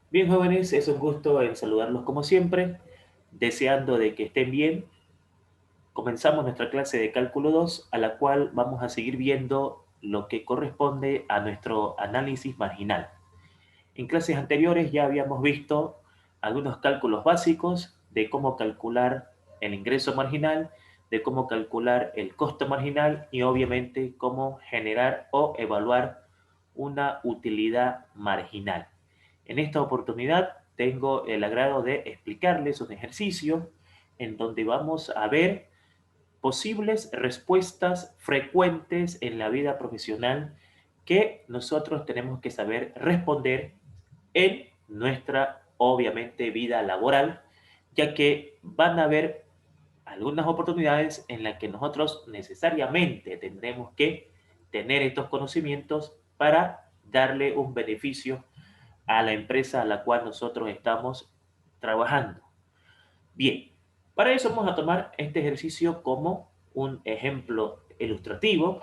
Bien, jóvenes, es un gusto en saludarlos como siempre, deseando de que estén bien. Comenzamos nuestra clase de cálculo 2, a la cual vamos a seguir viendo lo que corresponde a nuestro análisis marginal. En clases anteriores ya habíamos visto algunos cálculos básicos de cómo calcular el ingreso marginal, de cómo calcular el costo marginal y obviamente cómo generar o evaluar una utilidad marginal. En esta oportunidad tengo el agrado de explicarles un ejercicio en donde vamos a ver posibles respuestas frecuentes en la vida profesional que nosotros tenemos que saber responder en nuestra, obviamente, vida laboral, ya que van a haber algunas oportunidades en las que nosotros necesariamente tendremos que tener estos conocimientos para darle un beneficio a la empresa a la cual nosotros estamos trabajando. Bien, para eso vamos a tomar este ejercicio como un ejemplo ilustrativo,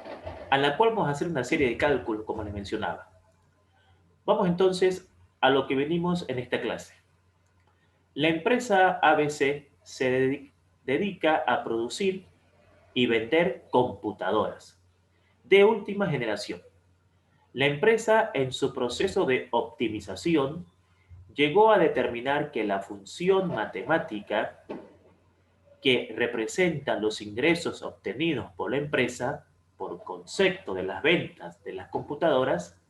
a la cual vamos a hacer una serie de cálculos, como les mencionaba. Vamos entonces a lo que venimos en esta clase. La empresa ABC se dedica a producir y vender computadoras de última generación. La empresa, en su proceso de optimización, llegó a determinar que la función matemática que representa los ingresos obtenidos por la empresa por concepto de las ventas de las computadoras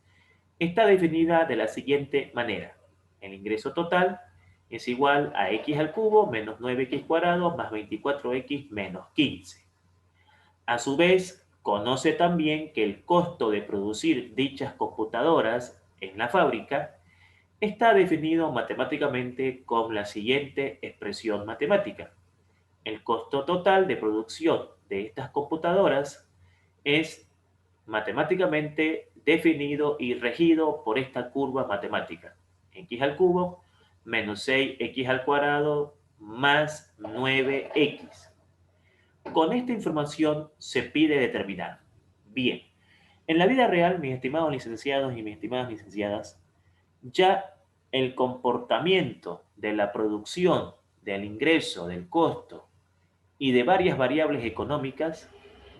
está definida de la siguiente manera. El ingreso total es igual a x al cubo menos 9x cuadrado más 24x menos 15. A su vez, conoce también que el costo de producir dichas computadoras en la fábrica está definido matemáticamente con la siguiente expresión matemática. El costo total de producción de estas computadoras es matemáticamente definido y regido por esta curva matemática. X al cubo menos 6x al cuadrado más 9x. Con esta información se pide determinar. Bien, en la vida real, mis estimados licenciados y mis estimadas licenciadas, ya el comportamiento de la producción, del ingreso, del costo y de varias variables económicas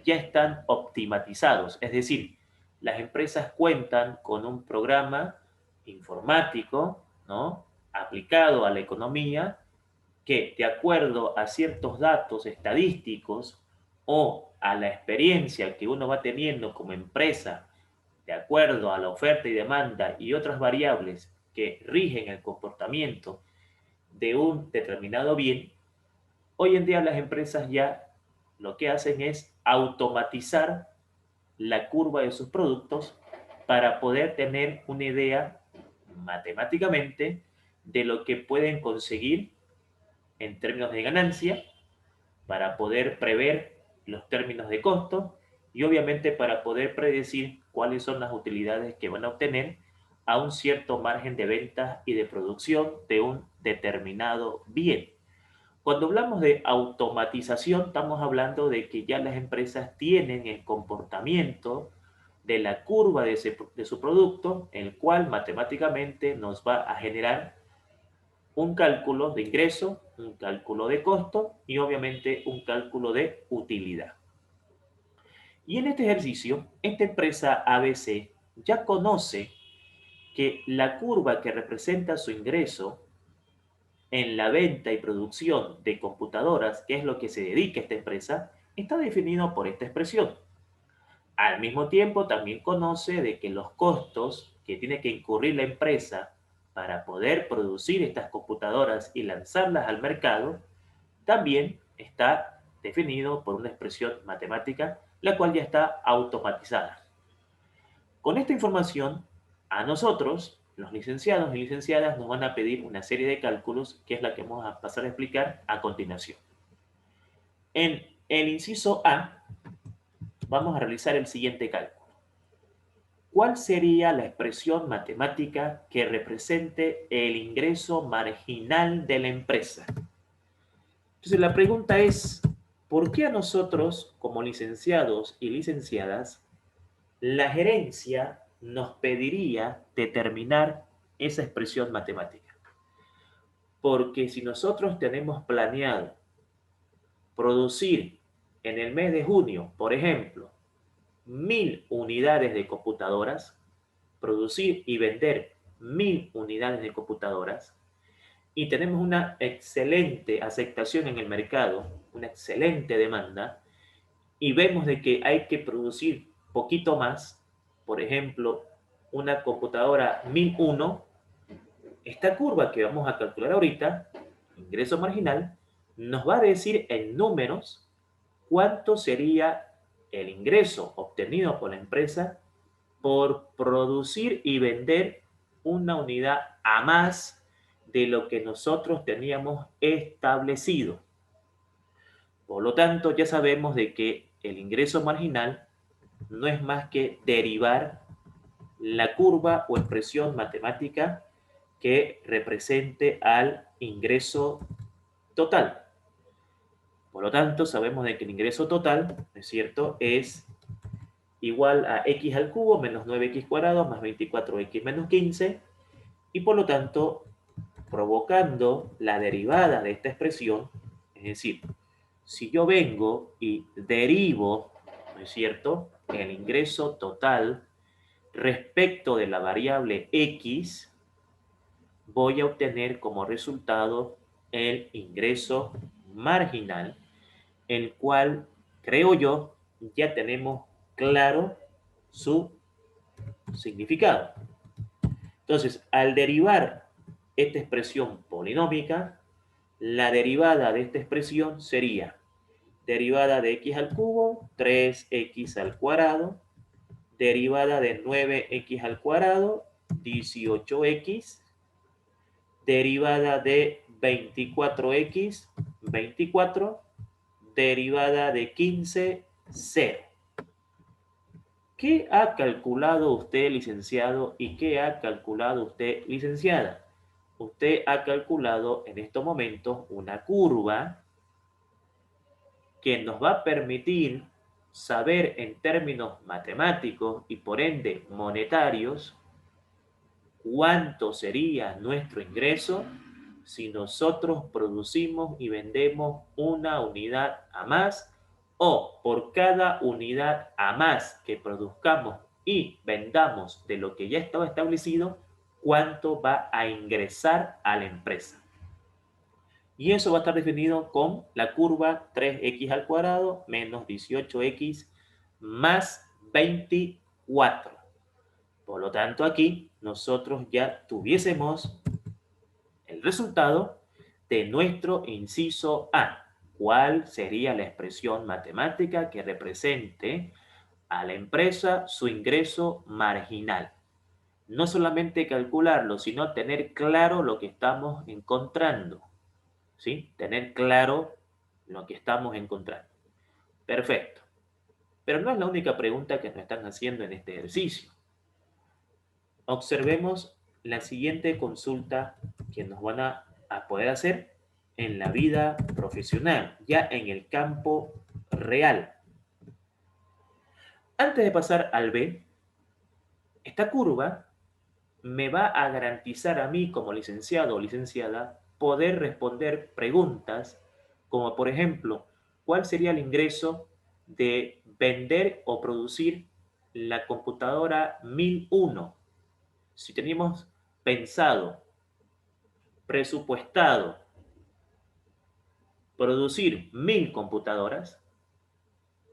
ya están optimizados. Es decir, las empresas cuentan con un programa informático, ¿no?, aplicado a la economía que, de acuerdo a ciertos datos estadísticos o a la experiencia que uno va teniendo como empresa, de acuerdo a la oferta y demanda y otras variables que rigen el comportamiento de un determinado bien, hoy en día las empresas ya lo que hacen es automatizar la curva de sus productos para poder tener una idea matemáticamente de lo que pueden conseguir en términos de ganancia, para poder prever los términos de costo y obviamente para poder predecir cuáles son las utilidades que van a obtener a un cierto margen de ventas y de producción de un determinado bien. Cuando hablamos de automatización, estamos hablando de que ya las empresas tienen el comportamiento de la curva de su producto, el cual matemáticamente nos va a generar un cálculo de ingreso, un cálculo de costo y obviamente un cálculo de utilidad. Y en este ejercicio, esta empresa ABC ya conoce que la curva que representa su ingreso en la venta y producción de computadoras, que es lo que se dedica a esta empresa, está definido por esta expresión. Al mismo tiempo, también conoce de que los costos que tiene que incurrir la empresa para poder producir estas computadoras y lanzarlas al mercado, también está definido por una expresión matemática, la cual ya está automatizada. Con esta información, a nosotros, los licenciados y licenciadas, nos van a pedir una serie de cálculos, que es la que vamos a pasar a explicar a continuación. En el inciso A, vamos a realizar el siguiente cálculo. ¿Cuál sería la expresión matemática que represente el ingreso marginal de la empresa? Entonces la pregunta es, ¿por qué a nosotros, como licenciados y licenciadas, la gerencia nos pediría determinar esa expresión matemática? Porque si nosotros tenemos planeado producir en el mes de junio, por ejemplo, 1.000 unidades de computadoras, producir y vender 1.000 unidades de computadoras, y tenemos una excelente aceptación en el mercado, una excelente demanda, y vemos de que hay que producir poquito más, por ejemplo, una computadora 1001, esta curva que vamos a calcular ahorita, ingreso marginal, nos va a decir en números cuánto sería el ingreso obtenido por la empresa por producir y vender una unidad a más de lo que nosotros teníamos establecido. Por lo tanto, ya sabemos de que el ingreso marginal no es más que derivar la curva o expresión matemática que represente al ingreso total. Por lo tanto, sabemos de que el ingreso total, ¿no es cierto?, es igual a x al cubo menos 9x cuadrado más 24x menos 15, y por lo tanto, provocando la derivada de esta expresión, es decir, si yo vengo y derivo, ¿no es cierto?, el ingreso total respecto de la variable x, voy a obtener como resultado el ingreso marginal, el cual, creo yo, ya tenemos claro su significado. Entonces, al derivar esta expresión polinómica, la derivada de esta expresión sería derivada de x al cubo, 3x al cuadrado, derivada de 9x al cuadrado, 18x, derivada de 24x, 24, derivada de 15, 0. ¿Qué ha calculado usted, licenciado, y qué ha calculado usted, licenciada? Usted ha calculado en estos momentos una curva que nos va a permitir saber en términos matemáticos y por ende monetarios cuánto sería nuestro ingreso si nosotros producimos y vendemos una unidad a más, o por cada unidad a más que produzcamos y vendamos de lo que ya estaba establecido, cuánto va a ingresar a la empresa. Y eso va a estar definido con la curva 3x al cuadrado menos 18x más 24. Por lo tanto, aquí nosotros ya tuviésemos el resultado de nuestro inciso A. ¿Cuál sería la expresión matemática que represente a la empresa su ingreso marginal? No solamente calcularlo, sino tener claro lo que estamos encontrando. ¿Sí? Tener claro lo que estamos encontrando. Perfecto. Pero no es la única pregunta que nos están haciendo en este ejercicio. Observemos la siguiente consulta que nos van a poder hacer en la vida profesional, ya en el campo real. Antes de pasar al B, esta curva me va a garantizar a mí como licenciado o licenciada poder responder preguntas como por ejemplo, ¿cuál sería el ingreso de vender o producir la computadora 1001? Si teníamos pensado, presupuestado, producir 1.000 computadoras,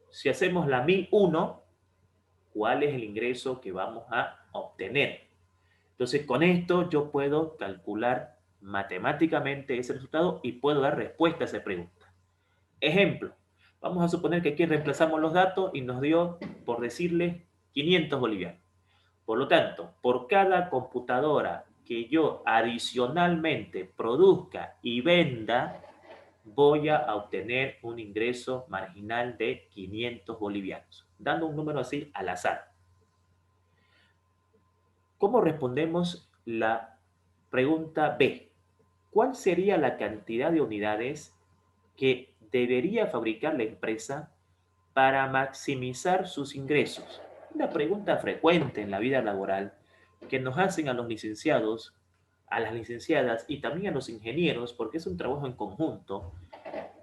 si hacemos la 1001, ¿cuál es el ingreso que vamos a obtener? Entonces, con esto yo puedo calcular matemáticamente ese resultado y puedo dar respuesta a esa pregunta. Ejemplo, vamos a suponer que aquí reemplazamos los datos y nos dio, por decirle, 500 bolivianos. Por lo tanto, por cada computadora que yo adicionalmente produzca y venda, voy a obtener un ingreso marginal de 500 bolivianos, dando un número así al azar. ¿Cómo respondemos la pregunta B? ¿Cuál sería la cantidad de unidades que debería fabricar la empresa para maximizar sus ingresos? Una pregunta frecuente en la vida laboral que nos hacen a los licenciados, a las licenciadas y también a los ingenieros, porque es un trabajo en conjunto,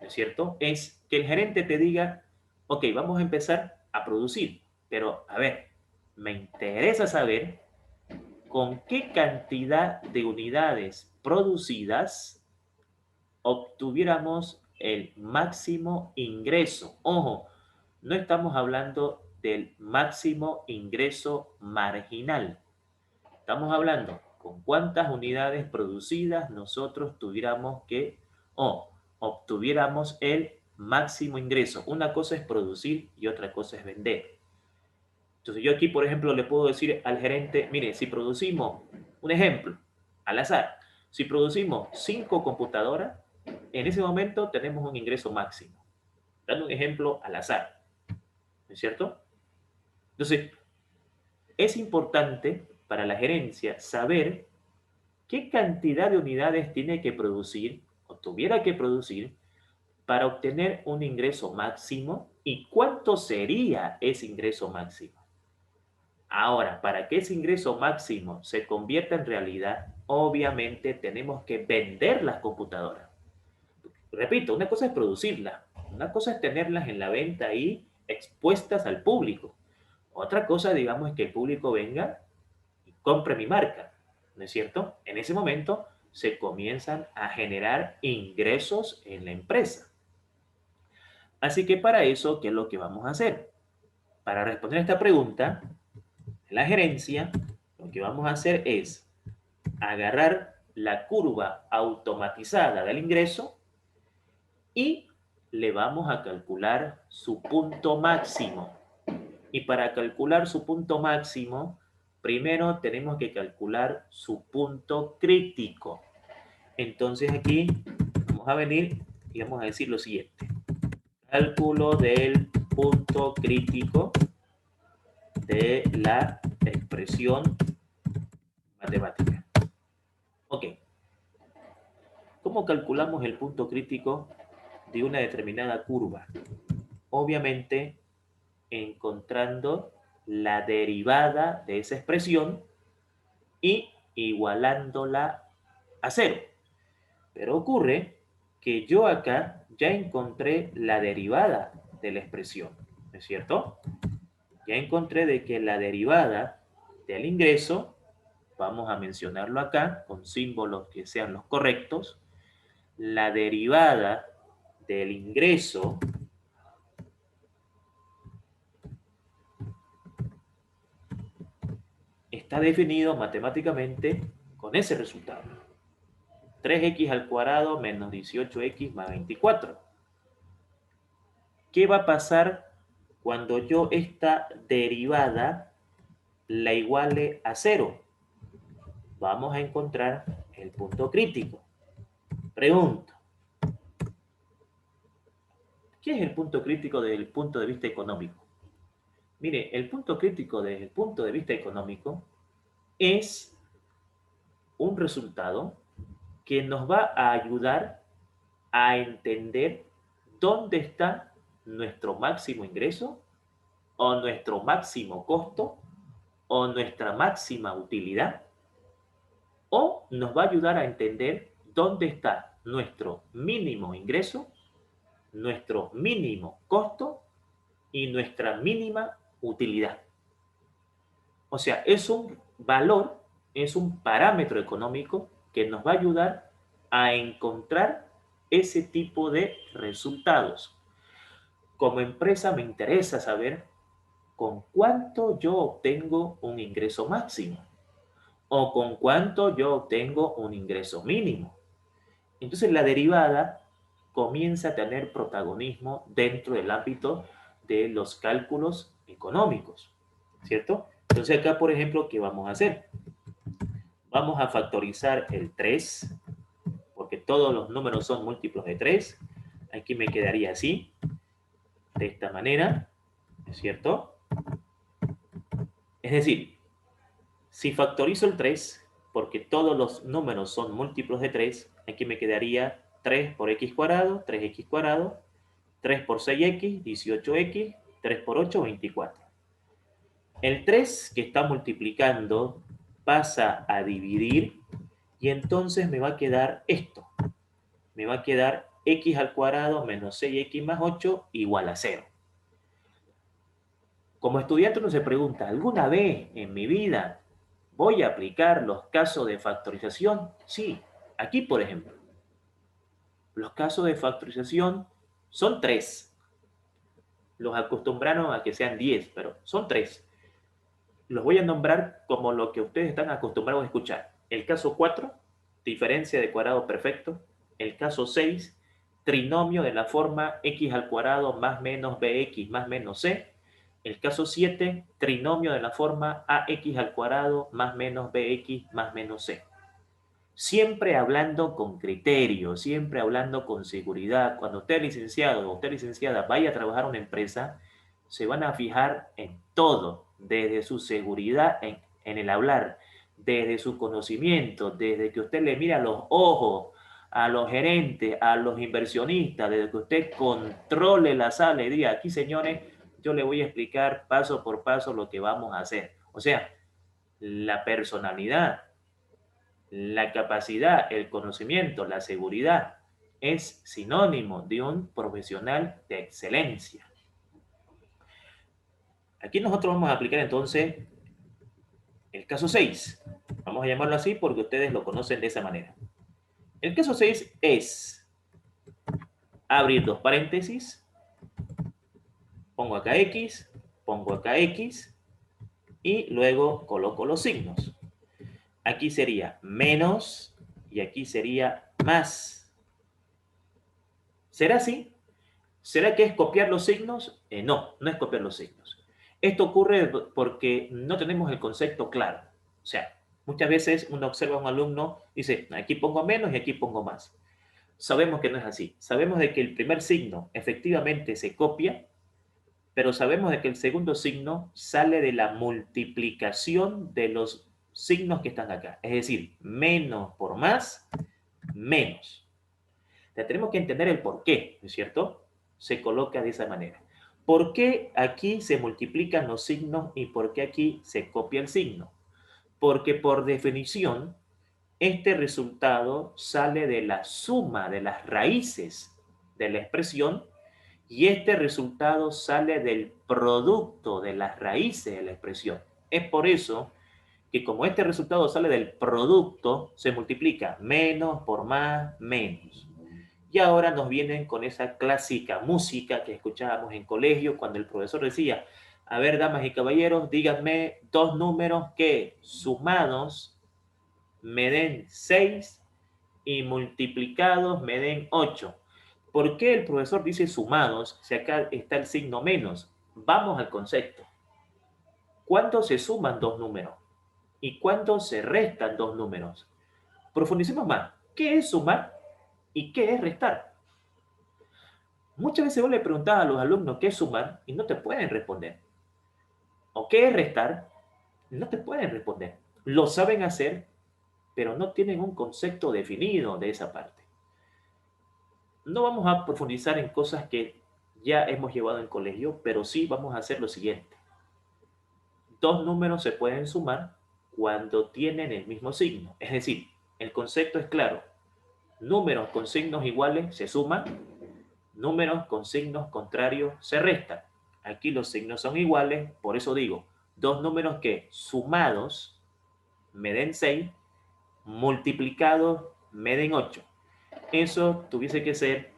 ¿no es cierto? Es que el gerente te diga, ok, vamos a empezar a producir, pero a ver, me interesa saber con qué cantidad de unidades producidas obtuviéramos el máximo ingreso. Ojo, no estamos hablando del máximo ingreso marginal. Estamos hablando con cuántas unidades producidas nosotros tuviéramos que o obtuviéramos el máximo ingreso. Una cosa es producir y otra cosa es vender. Entonces yo aquí, por ejemplo, le puedo decir al gerente, mire, si producimos, un ejemplo, al azar, si producimos 5 computadoras, en ese momento tenemos un ingreso máximo. Dando un ejemplo al azar, ¿no es cierto? Entonces, es importante para la gerencia saber qué cantidad de unidades tiene que producir o tuviera que producir para obtener un ingreso máximo y cuánto sería ese ingreso máximo. Ahora, para que ese ingreso máximo se convierta en realidad, obviamente tenemos que vender las computadoras. Repito, una cosa es producirlas, una cosa es tenerlas en la venta ahí expuestas al público. Otra cosa, digamos, es que el público venga y compre mi marca, ¿no es cierto? En ese momento se comienzan a generar ingresos en la empresa. Así que para eso, ¿qué es lo que vamos a hacer? Para responder a esta pregunta, la gerencia, lo que vamos a hacer es agarrar la curva automatizada del ingreso y le vamos a calcular su punto máximo. Y para calcular su punto máximo, primero tenemos que calcular su punto crítico. Entonces aquí vamos a venir y vamos a decir lo siguiente. Cálculo del punto crítico de la expresión matemática. Ok. ¿Cómo calculamos el punto crítico de una determinada curva? Obviamente, encontrando la derivada de esa expresión y igualándola a cero. Pero ocurre que yo acá ya encontré la derivada de la expresión, ¿no es cierto? Ya encontré de que la derivada del ingreso, vamos a mencionarlo acá con símbolos que sean los correctos, la derivada del ingreso está definido matemáticamente con ese resultado. 3x al cuadrado menos 18x más 24. ¿Qué va a pasar cuando yo esta derivada la iguale a cero? Vamos a encontrar el punto crítico. Pregunto, ¿qué es el punto crítico desde el punto de vista económico? Mire, el punto crítico desde el punto de vista económico es un resultado que nos va a ayudar a entender dónde está nuestro máximo ingreso o nuestro máximo costo o nuestra máxima utilidad, o nos va a ayudar a entender dónde está nuestro mínimo ingreso, nuestro mínimo costo y nuestra mínima utilidad. O sea, es un valor, es un parámetro económico que nos va a ayudar a encontrar ese tipo de resultados. Como empresa me interesa saber con cuánto yo obtengo un ingreso máximo o con cuánto yo obtengo un ingreso mínimo. Entonces la derivada comienza a tener protagonismo dentro del ámbito de los cálculos económicos, ¿cierto? Entonces acá, por ejemplo, ¿qué vamos a hacer? Vamos a factorizar el 3, porque todos los números son múltiplos de 3. Aquí me quedaría así, de esta manera, ¿es cierto? Es decir, si factorizo el 3, porque todos los números son múltiplos de 3, aquí me quedaría 3 por x cuadrado, 3x cuadrado, 3 por 6x, 18x, 3 por 8, 24. El 3 que está multiplicando pasa a dividir Y entonces me va a quedar esto. Me va a quedar x al cuadrado menos 6x más 8 igual a 0. Como estudiante uno se pregunta, ¿alguna vez en mi vida voy a aplicar los casos de factorización? Sí, aquí por ejemplo. Los casos de factorización son 3. Los acostumbraron a que sean 10, pero son 3. Los voy a nombrar como lo que ustedes están acostumbrados a escuchar. El caso 4, diferencia de cuadrado perfecto. El caso 6, trinomio de la forma x al cuadrado más menos bx más menos c. El caso 7, trinomio de la forma ax al cuadrado más menos bx más menos c. Siempre hablando con criterio, siempre hablando con seguridad. Cuando usted licenciado o usted licenciada vaya a trabajar en una empresa, se van a fijar en todo, desde su seguridad en el hablar, desde su conocimiento, desde que usted le mira a los ojos a los gerentes, a los inversionistas, desde que usted controle la sala y diga, aquí señores, yo le voy a explicar paso por paso lo que vamos a hacer. O sea, la personalidad, la capacidad, el conocimiento, la seguridad es sinónimo de un profesional de excelencia. Aquí nosotros vamos a aplicar entonces el caso 6. Vamos a llamarlo así porque ustedes lo conocen de esa manera. El caso 6 es abrir dos paréntesis, pongo acá X, pongo acá X y luego coloco los signos. Aquí sería menos y aquí sería más. ¿Será así? ¿Será que es copiar los signos? No, no es copiar los signos. Esto ocurre porque no tenemos el concepto claro. O sea, muchas veces uno observa a un alumno y dice, aquí pongo menos y aquí pongo más. Sabemos que no es así. Sabemos de que el primer signo efectivamente se copia, pero sabemos de que el segundo signo sale de la multiplicación de los signos que están acá. Es decir, menos por más, menos. Ya tenemos que entender el por qué, ¿no es cierto? Se coloca de esa manera. ¿Por qué aquí se multiplican los signos y por qué aquí se copia el signo? Porque por definición, este resultado sale de la suma de las raíces de la expresión y este resultado sale del producto de las raíces de la expresión. Es por eso que como este resultado sale del producto, se multiplica menos por más, menos. Y ahora nos vienen con esa clásica música que escuchábamos en colegio cuando el profesor decía, a ver, damas y caballeros, díganme dos números que sumados me den 6 y multiplicados me den 8. ¿Por qué el profesor dice sumados si acá está el signo menos? Vamos al concepto. ¿Cuándo se suman dos números? ¿Y cuándo se restan dos números? Profundicemos más. ¿Qué es sumar y qué es restar? Muchas veces vos le preguntás a los alumnos qué es sumar y no te pueden responder. ¿O qué es restar? No te pueden responder. Lo saben hacer, pero no tienen un concepto definido de esa parte. No vamos a profundizar en cosas que ya hemos llevado en colegio, pero sí vamos a hacer lo siguiente. Dos números se pueden sumar cuando tienen el mismo signo. Es decir, el concepto es claro. Números con signos iguales se suman, números con signos contrarios se restan. Aquí los signos son iguales, por eso digo, dos números que sumados me den 6, multiplicados me den 8. Eso tuviese que ser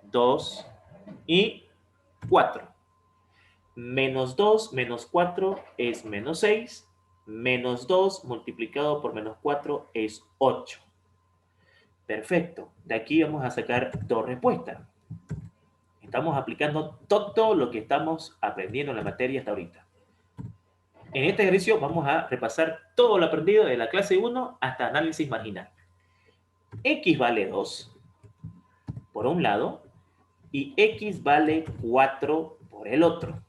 2 y 4. Menos 2 menos 4 es menos 6. Menos 2 multiplicado por menos 4 es 8. Perfecto. De aquí vamos a sacar dos respuestas. Estamos aplicando todo lo que estamos aprendiendo en la materia hasta ahorita. En este ejercicio vamos a repasar todo lo aprendido de la clase 1 hasta análisis marginal. X vale 2 por un lado y X vale 4 por el otro.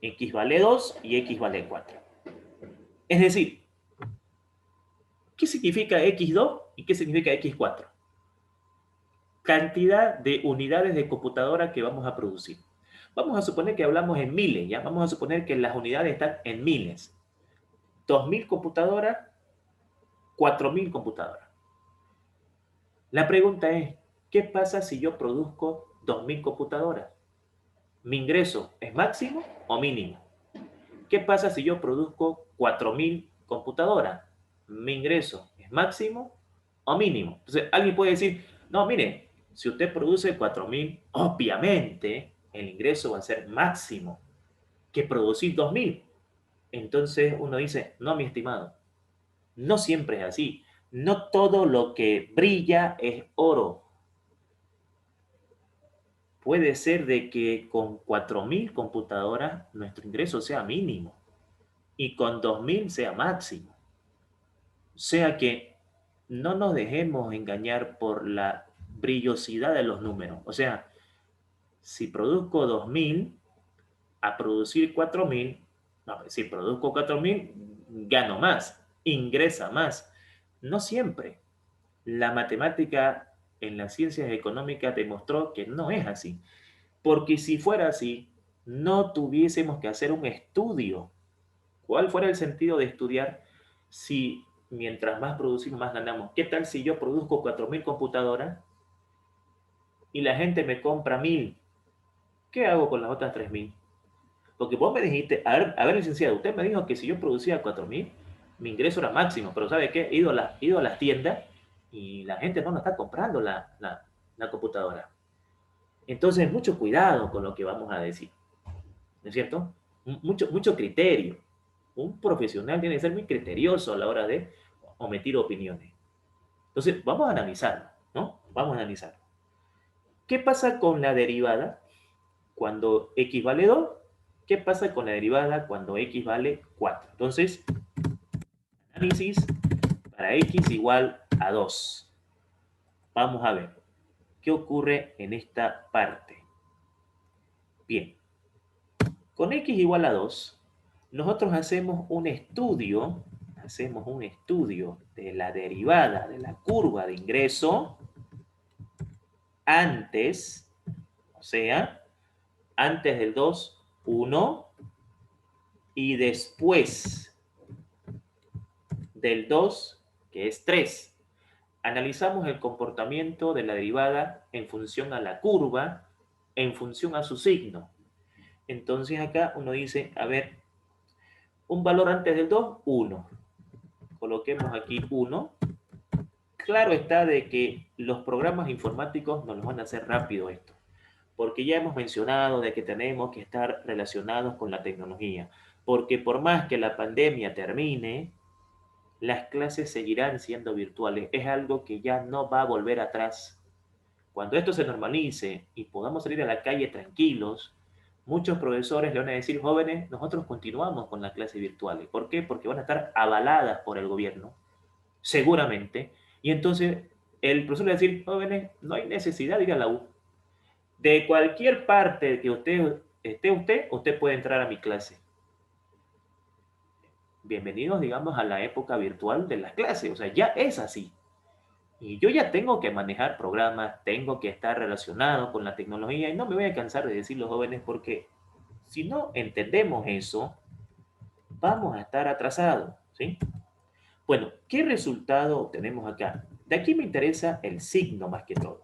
X vale 2 y X vale 4. Es decir, ¿qué significa X2 y qué significa X4? Cantidad de unidades de computadora que vamos a producir. Vamos a suponer que hablamos en miles, ¿ya? Vamos a suponer que las unidades están en miles. 2000 computadoras 4.000 computadoras. La pregunta es, ¿qué pasa si yo produzco 2.000 computadoras? ¿Mi ingreso es máximo o mínimo? ¿Qué pasa si yo produzco 4.000 computadoras? ¿Mi ingreso es máximo o mínimo? Entonces, alguien puede decir, no, mire, si usted produce 4.000, obviamente el ingreso va a ser máximo que producir 2.000. Entonces uno dice, no, mi estimado, no siempre es así. No todo lo que brilla es oro. Puede ser de que con 4.000 computadoras nuestro ingreso sea mínimo y con 2.000 sea máximo. O sea que no nos dejemos engañar por la brillosidad de los números. O sea, si produzco 2.000 a producir 4.000, no, si produzco 4.000, gano más, ingresa más. No siempre. La matemática en las ciencias económicas demostró que no es así. Porque si fuera así, no tuviésemos que hacer un estudio. ¿Cuál fuera el sentido de estudiar si mientras más producimos, más ganamos? ¿Qué tal si yo produzco 4.000 computadoras y la gente me compra 1.000? ¿Qué hago con las otras 3.000? Porque vos me dijiste, a ver, licenciado, usted me dijo que si yo producía 4.000, mi ingreso era máximo, pero ¿sabe qué? He ido a las tiendas y la gente no nos está comprando la computadora. Entonces, mucho cuidado con lo que vamos a decir, ¿no es cierto? Mucho criterio. Un profesional tiene que ser muy criterioso a la hora de omitir opiniones. Entonces, vamos a analizarlo, ¿no? Vamos a analizar. ¿Qué pasa con la derivada cuando x vale 2? ¿Qué pasa con la derivada cuando x vale 4? Entonces, análisis para x igual a 2. Vamos a ver qué ocurre en esta parte. Bien, con x igual a 2, nosotros hacemos un estudio de la derivada de la curva de ingreso antes, o sea, antes del 2, 1, y después del 2, que es 3. Analizamos el comportamiento de la derivada en función a la curva, en función a su signo. Entonces acá uno dice, a ver, un valor antes del 2, 1. Coloquemos aquí 1. Claro está de que los programas informáticos nos lo van a hacer rápido esto, porque ya hemos mencionado de que tenemos que estar relacionados con la tecnología, porque por más que la pandemia termine, las clases seguirán siendo virtuales. Es algo que ya no va a volver atrás. Cuando esto se normalice y podamos salir a la calle tranquilos, muchos profesores le van a decir, jóvenes, nosotros continuamos con las clases virtuales. ¿Por qué? Porque van a estar avaladas por el gobierno, seguramente. Y entonces el profesor le va a decir, jóvenes, no hay necesidad de ir a la U. De cualquier parte que usted puede entrar a mi clase. Bienvenidos, digamos, a la época virtual de las clases. O sea, ya es así. Y yo ya tengo que manejar programas, tengo que estar relacionado con la tecnología y no me voy a cansar de decir los jóvenes porque si no entendemos eso, vamos a estar atrasados, ¿sí? Bueno, ¿qué resultado obtenemos acá? De aquí me interesa el signo más que todo.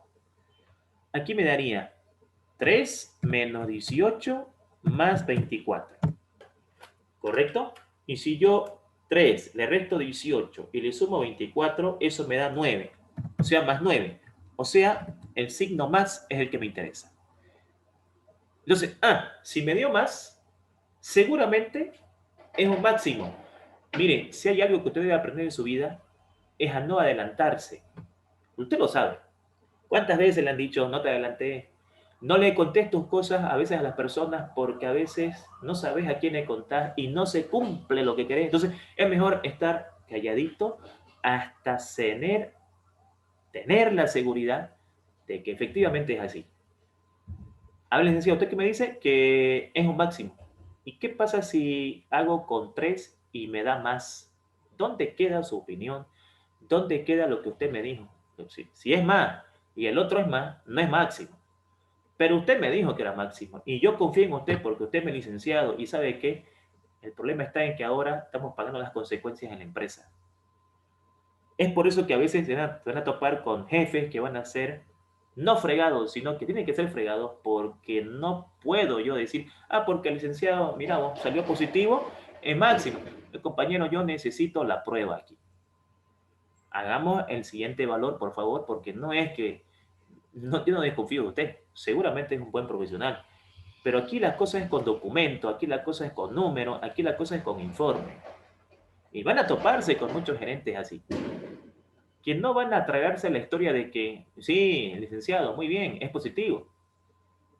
Aquí me daría 3 menos 18 más 24, ¿correcto? Y si yo 3 le resto 18 y le sumo 24, eso me da 9, o sea, más 9. O sea, el signo más es el que me interesa. Entonces, si me dio más, seguramente es un máximo. Mire, si hay algo que usted debe aprender en su vida, es a no adelantarse. Usted lo sabe. ¿Cuántas veces le han dicho, no te adelanté? No le contés tus cosas a veces a las personas porque a veces no sabes a quién le contás y no se cumple lo que querés. Entonces, es mejor estar calladito hasta tener la seguridad de que efectivamente es así. A ver, licenciado, ¿usted qué me dice? Que es un máximo. ¿Y qué pasa si hago con 3 y me da más? ¿Dónde queda su opinión? ¿Dónde queda lo que usted me dijo? Si es más y el otro es más, no es máximo. Pero usted me dijo que era máximo y yo confío en usted porque usted me ha licenciado y sabe que el problema está en que ahora estamos pagando las consecuencias en la empresa. Es por eso que a veces se van a topar con jefes que van a ser no fregados, sino que tienen que ser fregados porque no puedo yo decir, porque el licenciado, mira, vos, salió positivo, es máximo. Compañero, yo necesito la prueba aquí. Hagamos el siguiente valor, por favor, porque no es que, no, yo no desconfío de usted, seguramente es un buen profesional, pero aquí la cosa es con documento, aquí la cosa es con número, aquí la cosa es con informe. Y van a toparse con muchos gerentes así, que no van a tragarse la historia de que, sí, licenciado, muy bien, es positivo,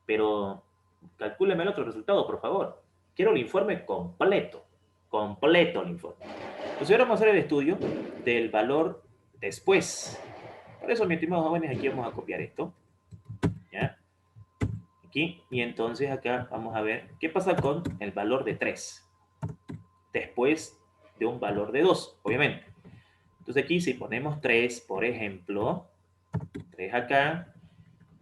pero calcúleme el otro resultado, por favor. Quiero el informe completo, completo el informe. Entonces ahora vamos a hacer el estudio del valor después. Por eso, mis estimados jóvenes, aquí vamos a copiar esto, ¿ya? Aquí, y entonces acá vamos a ver qué pasa con el valor de 3 después de un valor de 2, obviamente. Entonces aquí si ponemos 3, por ejemplo, 3 acá,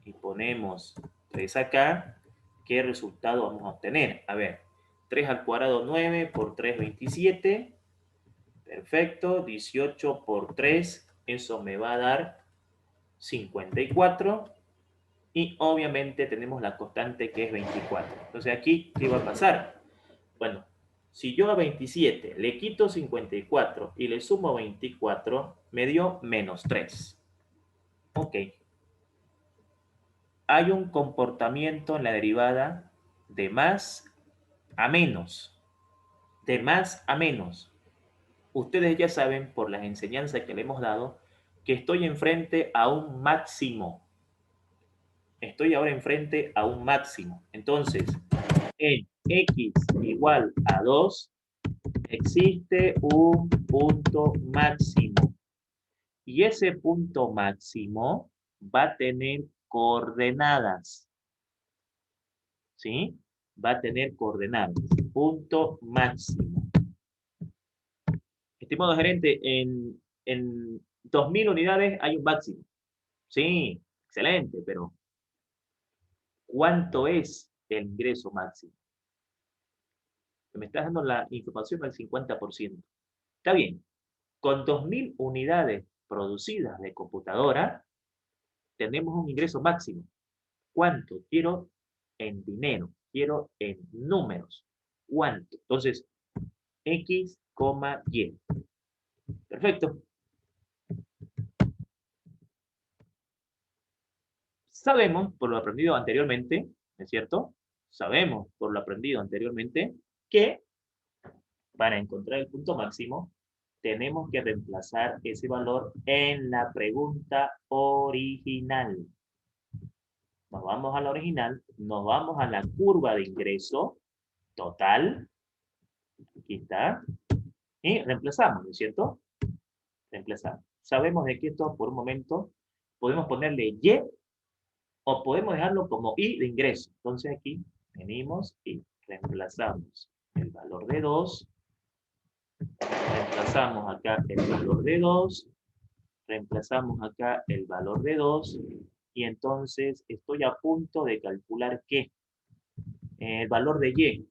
y ponemos 3 acá, ¿qué resultado vamos a obtener? A ver, 3 al cuadrado 9 por 3, 27. Perfecto, 18 por 3, eso me va a dar 54. Y obviamente tenemos la constante que es 24. Entonces aquí, ¿qué va a pasar? Bueno, si yo a 27 le quito 54 y le sumo 24, me dio menos 3. Ok. Hay un comportamiento en la derivada de más a menos. De más a menos. Ustedes ya saben, por las enseñanzas que le hemos dado, que estoy enfrente a un máximo. Estoy ahora enfrente a un máximo. Entonces, en x igual a 2, existe un punto máximo. Y ese punto máximo va a tener coordenadas. ¿Sí? Va a tener coordenadas. Punto máximo. Estimado gerente, en 2.000 unidades hay un máximo. Sí, excelente, pero ¿cuánto es el ingreso máximo? Me estás dando la información al 50%. Está bien, con 2.000 unidades producidas de computadora, tenemos un ingreso máximo. ¿Cuánto? Quiero en dinero, quiero en números. ¿Cuánto? Entonces, X, Y. Perfecto. Sabemos, por lo aprendido anteriormente, ¿no es cierto? Sabemos, por lo aprendido anteriormente, que para encontrar el punto máximo, tenemos que reemplazar ese valor en la pregunta original. Nos vamos a la original, nos vamos a la curva de ingreso total, aquí está, y reemplazamos, ¿no es cierto? Reemplazamos. Sabemos de que esto, por un momento, podemos ponerle Y o podemos dejarlo como I de ingreso. Entonces aquí venimos y reemplazamos el valor de 2, reemplazamos acá el valor de 2, reemplazamos acá el valor de 2, y entonces estoy a punto de calcular ¿qué? El valor de Y.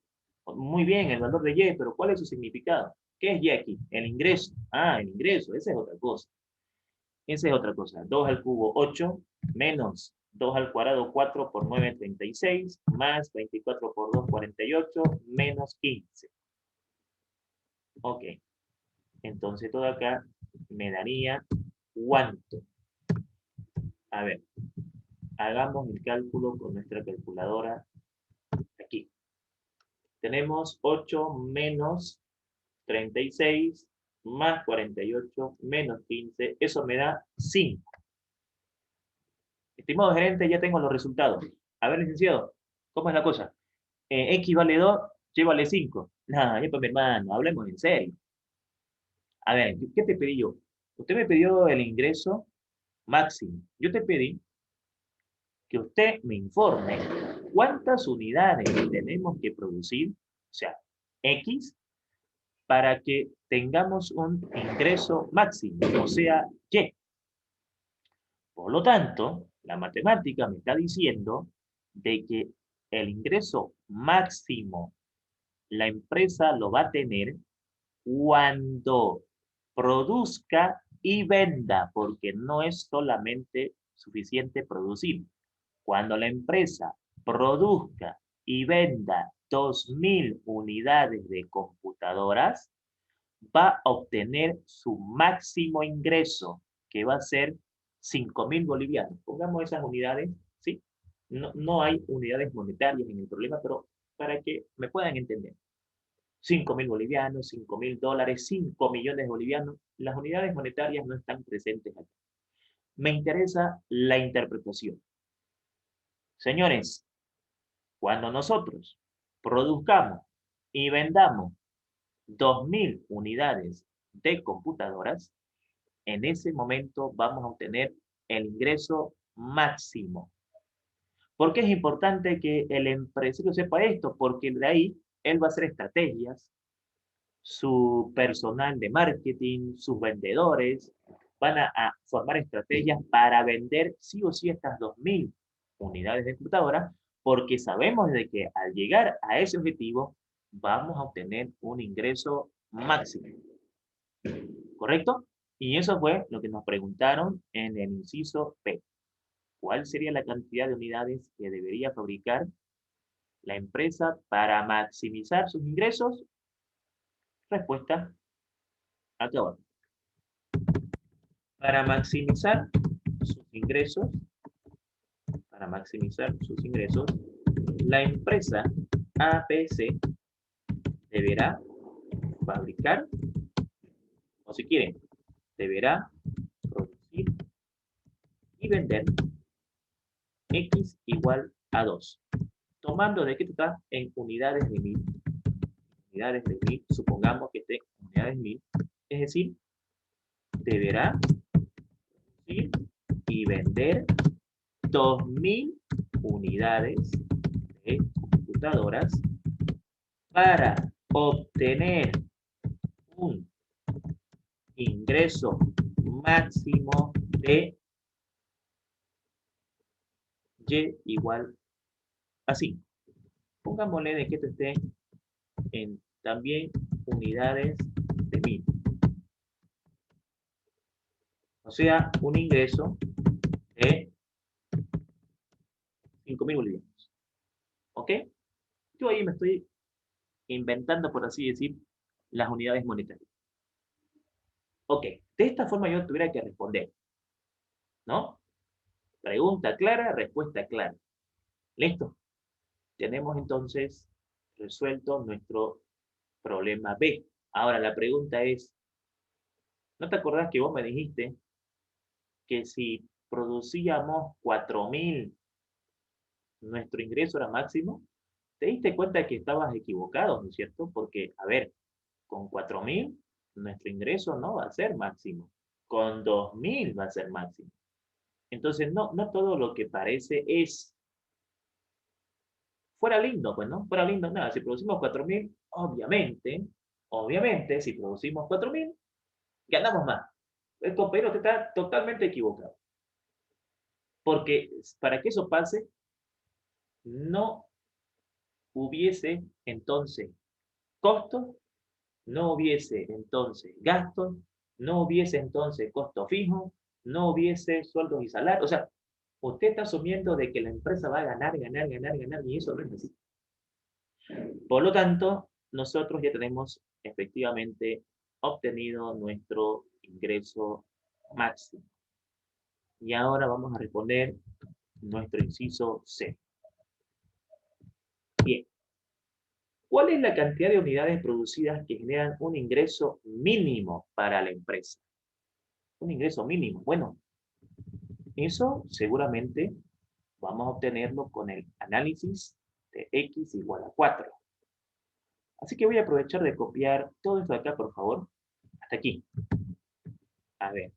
Muy bien, el valor de Y, pero ¿cuál es su significado? ¿Qué es Y aquí? El ingreso. El ingreso, esa es otra cosa. Esa es otra cosa. 2 al cubo, 8, menos 2 al cuadrado, 4 por 9, 36, más 24 por 2, 48, menos 15. Ok. Entonces todo acá me daría ¿cuánto? A ver, hagamos el cálculo con nuestra calculadora aquí. Tenemos 8 menos 36 más 48 menos 15. Eso me da 5. Estimado gerente, ya tengo los resultados. A ver, licenciado, ¿cómo es la cosa? X vale 2, Y vale 5. Nada, ya pues mi hermano, hablemos en serio. A ver, ¿qué te pedí yo? Usted me pidió el ingreso máximo. Yo te pedí que usted me informe cuántas unidades tenemos que producir, o sea, X, para que tengamos un ingreso máximo, o sea, Y. Por lo tanto, la matemática me está diciendo de que el ingreso máximo la empresa lo va a tener cuando produzca y venda, porque no es solamente suficiente producir. Cuando la empresa produzca y venda 2.000 unidades de computadoras, va a obtener su máximo ingreso, que va a ser 5.000 bolivianos. Pongamos esas unidades, ¿sí? No hay unidades monetarias en el problema, pero para que me puedan entender. 5.000 bolivianos, 5.000 dólares, 5 millones de bolivianos. Las unidades monetarias no están presentes aquí. Me interesa la interpretación. Señores, cuando nosotros produzcamos y vendamos 2.000 unidades de computadoras, en ese momento vamos a obtener el ingreso máximo. ¿Por qué es importante que el empresario sepa esto? Porque de ahí él va a hacer estrategias, su personal de marketing, sus vendedores, van a formar estrategias para vender sí o sí estas 2.000 unidades de computadora, porque sabemos de que al llegar a ese objetivo vamos a obtener un ingreso máximo. ¿Correcto? Y eso fue lo que nos preguntaron en el inciso P. ¿Cuál sería la cantidad de unidades que debería fabricar la empresa para maximizar sus ingresos? Respuesta acá abajo. Para maximizar sus ingresos, la empresa ABC deberá fabricar, o si quieren, deberá producir y vender X igual a 2. Tomando de que está en unidades de 1.000. Unidades de 1.000, supongamos que esté en unidades 1.000. Es decir, deberá producir y vender 2.000 unidades de computadoras para obtener un ingreso máximo de Y igual a 5. Pongámosle de que esto esté en también unidades de 1.000. O sea, un ingreso de 5.000 bolivianos. ¿Ok? Yo ahí me estoy inventando, por así decir, las unidades monetarias. Ok, de esta forma yo tuviera que responder, ¿no? Pregunta clara, respuesta clara. ¿Listo? Tenemos entonces resuelto nuestro problema B. Ahora la pregunta es, ¿no te acordás que vos me dijiste que si producíamos 4.000, nuestro ingreso era máximo? ¿Te diste cuenta que estabas equivocado, no es cierto? Porque, a ver, con 4.000, nuestro ingreso no va a ser máximo. Con 2.000 va a ser máximo. Entonces, no todo lo que parece es. Fuera lindo, pues, ¿no? Fuera lindo, nada. Si producimos 4.000, obviamente, si producimos 4.000, ganamos más. El compañero te está totalmente equivocado. Porque para que eso pase, no hubiese entonces costos, no hubiese entonces gastos, no hubiese entonces costo fijo, no hubiese sueldos y salarios. O sea, usted está asumiendo de que la empresa va a ganar, ganar, ganar, ganar, y eso no es así. Por lo tanto, nosotros ya tenemos efectivamente obtenido nuestro ingreso máximo. Y ahora vamos a responder nuestro inciso C. Bien. ¿Cuál es la cantidad de unidades producidas que generan un ingreso mínimo para la empresa? Un ingreso mínimo. Bueno, eso seguramente vamos a obtenerlo con el análisis de X igual a 4. Así que voy a aprovechar de copiar todo esto de acá, por favor, hasta aquí. A ver.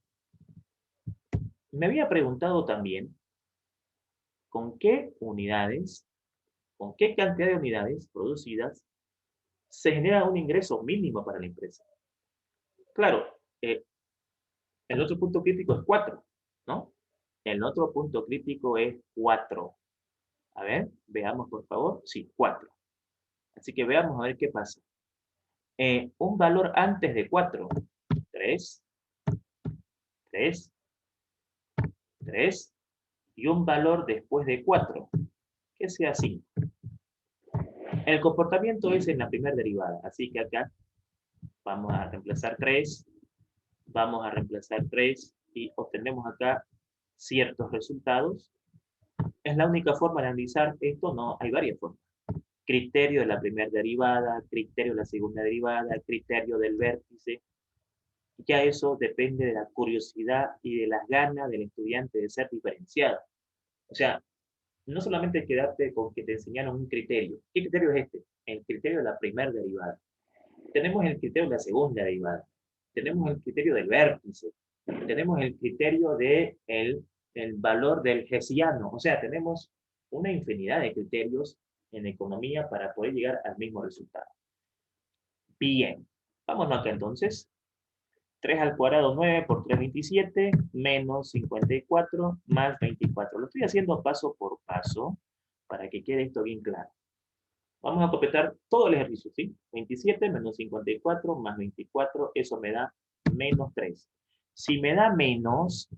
Me había preguntado también con qué unidades, con qué cantidad de unidades producidas se genera un ingreso mínimo para la empresa. Claro, el otro punto crítico es 4, ¿no? El otro punto crítico es 4. A ver, veamos por favor. Sí, 4. Así que veamos a ver qué pasa. Un valor antes de 4, 3. 3, 3, y un valor después de 4, que sea 5. El comportamiento es en la primera derivada, así que acá vamos a reemplazar 3, vamos a reemplazar 3 y obtenemos acá ciertos resultados. ¿Es la única forma de analizar esto? No, hay varias formas. Criterio de la primera derivada, criterio de la segunda derivada, criterio del vértice. Ya eso depende de la curiosidad y de las ganas del estudiante de ser diferenciado. O sea, no solamente quedarte con que te enseñaron un criterio. ¿Qué criterio es este? El criterio de la primera derivada. Tenemos el criterio de la segunda derivada. Tenemos el criterio del vértice. Tenemos el criterio del el valor del hessiano. O sea, tenemos una infinidad de criterios en economía para poder llegar al mismo resultado. Bien, vámonos acá entonces. 3 al cuadrado 9 por 3, 27, menos 54 más 24. Lo estoy haciendo paso por paso para que quede esto bien claro. Vamos a completar todo el ejercicio, ¿sí? 27 menos 54 más 24, eso me da menos 3. Si me da menos,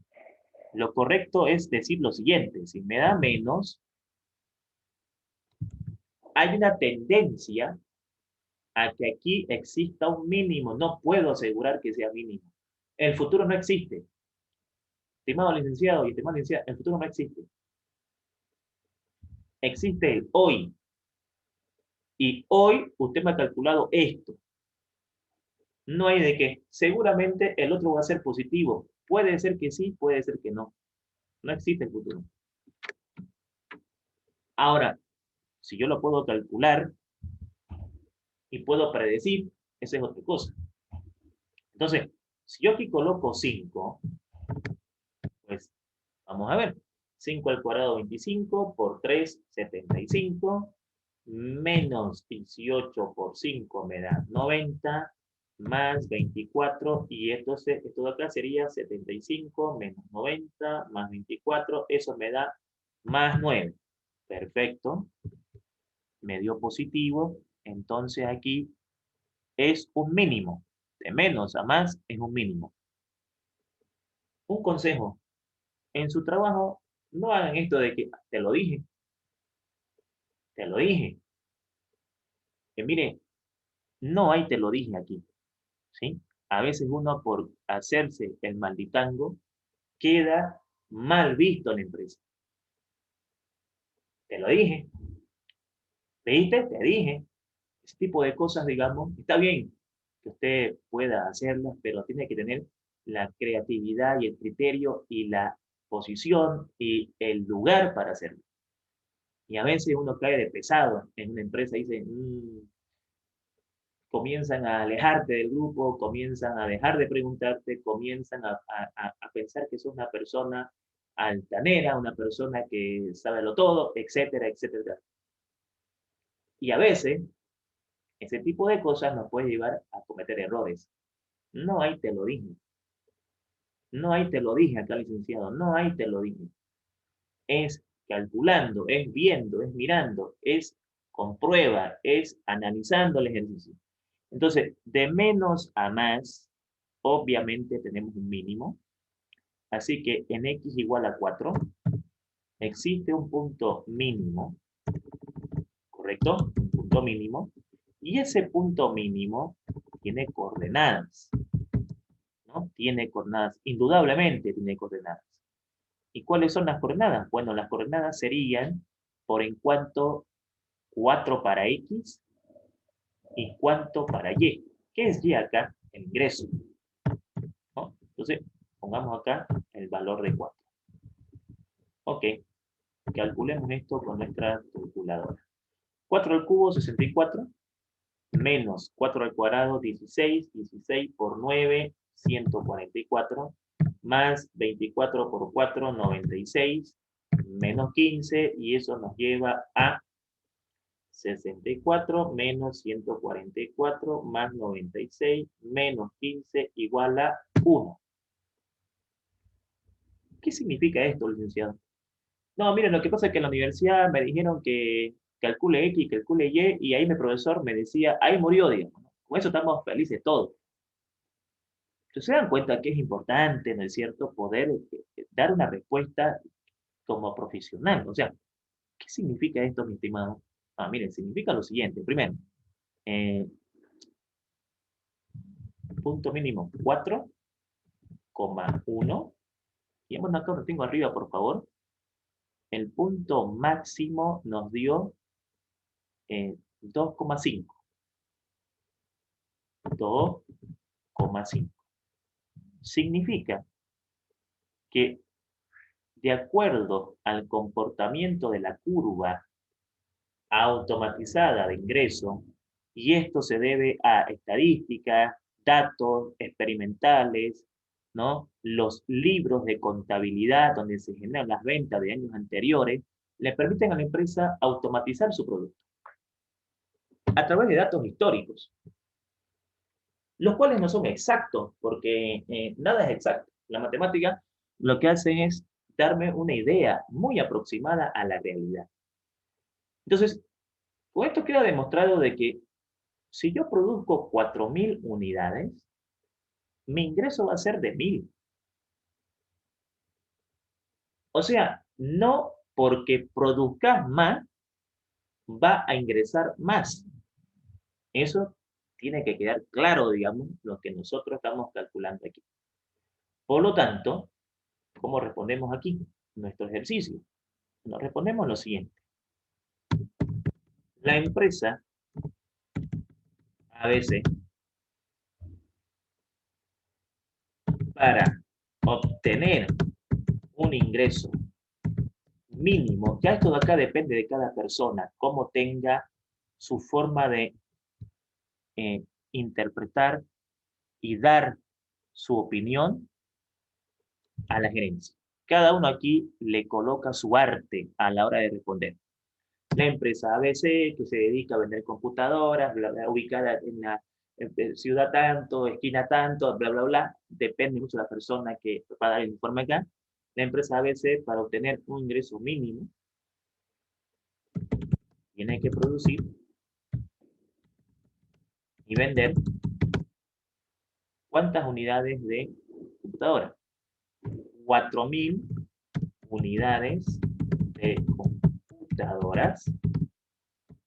lo correcto es decir lo siguiente. Si me da menos, hay una tendencia a que aquí exista un mínimo. No puedo asegurar que sea mínimo. El futuro no existe. Estimado licenciado y estimada licenciada, el futuro no existe. Existe el hoy. Y hoy usted me ha calculado esto. No hay de qué. Seguramente el otro va a ser positivo. Puede ser que sí, puede ser que no. No existe el futuro. Ahora, si yo lo puedo calcular y puedo predecir, esa es otra cosa. Entonces, si yo aquí coloco 5, pues vamos a ver. 5 al cuadrado 25 por 3, 75, menos 18 por 5 me da 90, más 24, y entonces esto de acá sería 75 menos 90 más 24, eso me da más 9. Perfecto, me dio positivo, entonces aquí es un mínimo. De menos a más es un mínimo. Un consejo, en su trabajo no hagan esto de que te lo dije, te lo dije. Que mire, no hay te lo dije aquí, ¿sí? A veces uno por hacerse el malditango queda mal visto en la empresa. Te lo dije, ¿viste? Te dije. Ese tipo de cosas, digamos, está bien que usted pueda hacerlas, pero tiene que tener la creatividad y el criterio y la posición y el lugar para hacerlo. Y a veces uno cae de pesado en una empresa y dice, comienzan a alejarte del grupo, comienzan a dejar de preguntarte, comienzan a pensar que sos una persona altanera, una persona que sabe lo todo, etcétera, etcétera. Y a veces ese tipo de cosas nos puede llevar a cometer errores. No hay te lo dije. No hay te lo dije acá, licenciado. No hay te lo dije. Es calculando, es viendo, es mirando, es con prueba, es analizando el ejercicio. Entonces, de menos a más, obviamente tenemos un mínimo. Así que en x igual a 4, existe un punto mínimo, ¿correcto? Un punto mínimo. Y ese punto mínimo tiene coordenadas, ¿no? Tiene coordenadas, indudablemente tiene coordenadas. ¿Y cuáles son las coordenadas? Bueno, las coordenadas serían por en cuanto 4 para x y cuánto para y. ¿Qué es y acá? El ingreso, ¿no? Entonces, pongamos acá el valor de 4. Ok, calculemos esto con nuestra calculadora. 4 al cubo, 64, menos 4 al cuadrado, 16, 16 por 9, 144, más 24 por 4, 96, menos 15, y eso nos lleva a 64 menos 144 más 96 menos 15 igual a 1. ¿Qué significa esto, licenciado? No, miren, lo que pasa es que en la universidad me dijeron que calcule X, calcule Y, y ahí mi profesor me decía, ahí murió, digamos, ¿no? Con eso estamos felices todos. Entonces se dan cuenta que es importante, ¿no es cierto?, poder dar una respuesta como profesional. O sea, ¿qué significa esto, mi estimado? Miren, significa lo siguiente. Primero, eh, punto mínimo 4,1. Y hemos acá lo tengo arriba, por favor. El punto máximo nos dio 2,5. 2,5. Significa que de acuerdo al comportamiento de la curva automatizada de ingreso, y esto se debe a estadísticas, datos experimentales, ¿no? Los libros de contabilidad donde se generan las ventas de años anteriores, le permiten a la empresa automatizar su producto a través de datos históricos, los cuales no son exactos, porque nada es exacto. La matemática lo que hace es darme una idea muy aproximada a la realidad. Entonces, con esto queda demostrado de que si yo produzco 4.000 unidades, mi ingreso va a ser de 1.000. O sea, no porque produzcas más, va a ingresar más. Eso tiene que quedar claro, digamos, lo que nosotros estamos calculando aquí. Por lo tanto, ¿cómo respondemos aquí? Nuestro ejercicio. Nos respondemos lo siguiente. La empresa ABC, para obtener un ingreso mínimo, ya esto de acá depende de cada persona, cómo tenga su forma de eh, interpretar y dar su opinión a la gerencia. Cada uno aquí le coloca su arte a la hora de responder. La empresa ABC, que se dedica a vender computadoras, bla, bla, ubicada en la ciudad tanto, esquina tanto, bla, bla, bla, depende mucho de la persona que va a dar el informe acá. La empresa ABC, para obtener un ingreso mínimo, tiene que producir y vender ¿cuántas unidades de computadora? 4.000 unidades de computadoras,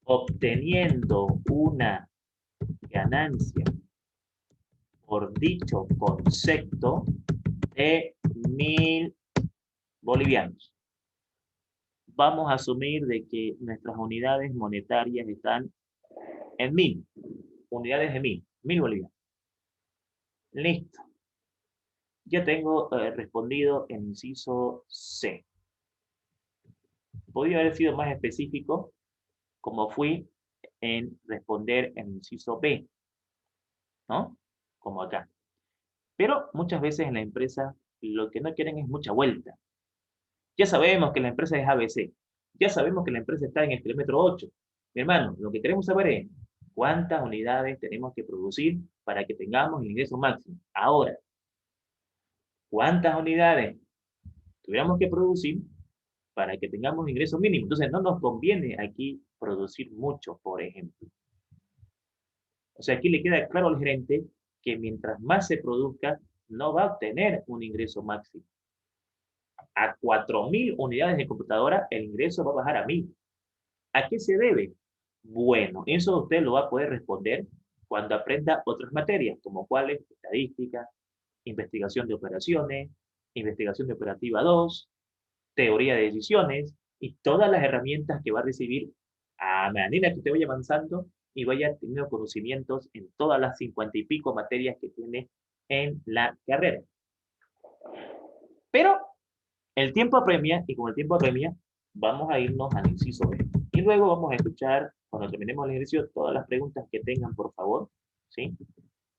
obteniendo una ganancia por dicho concepto de 1.000 bolivianos. Vamos a asumir de que nuestras unidades monetarias están en 1.000, unidades de 1.000 bolivianos. Listo. Ya tengo respondido el inciso C. Podría haber sido más específico, como fui en responder el inciso B, ¿no? Como acá. Pero muchas veces en la empresa lo que no quieren es mucha vuelta. Ya sabemos que la empresa es ABC. Ya sabemos que la empresa está en el kilómetro 8. Mi hermano, lo que queremos saber es cuántas unidades tenemos que producir para que tengamos el ingreso máximo. Ahora, ¿cuántas unidades tuviéramos que producir para que tengamos ingreso mínimo? Entonces, no nos conviene aquí producir mucho, por ejemplo. O sea, aquí le queda claro al gerente que mientras más se produzca, no va a obtener un ingreso máximo. A 4.000 unidades de computadora, el ingreso va a bajar a 1.000. ¿A qué se debe? Bueno, eso usted lo va a poder responder cuando aprenda otras materias, como cuáles, estadística, investigación de operaciones, investigación de operativa 2, teoría de decisiones y todas las herramientas que va a recibir a medida que usted vaya avanzando y vaya teniendo conocimientos en todas las 50 y pico materias que tiene en la carrera. Pero el tiempo apremia y con el tiempo apremia vamos a irnos al inciso B. Y luego vamos a escuchar, cuando terminemos el ejercicio, todas las preguntas que tengan, por favor. ¿Sí?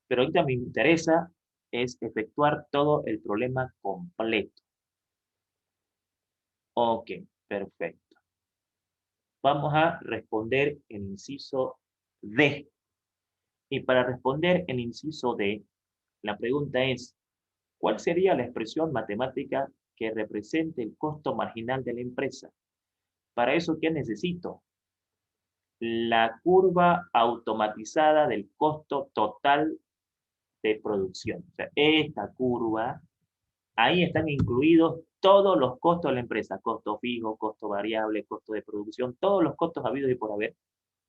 Pero ahorita me interesa es efectuar todo el problema completo. Ok, perfecto. Vamos a responder el inciso D. Y para responder el inciso D, la pregunta es, ¿cuál sería la expresión matemática que represente el costo marginal de la empresa? Para eso, ¿qué necesito? La curva automatizada del costo total de producción. O sea, esta curva, ahí están incluidos todos los costos de la empresa, costo fijo, costo variable, costo de producción, todos los costos habidos y por haber,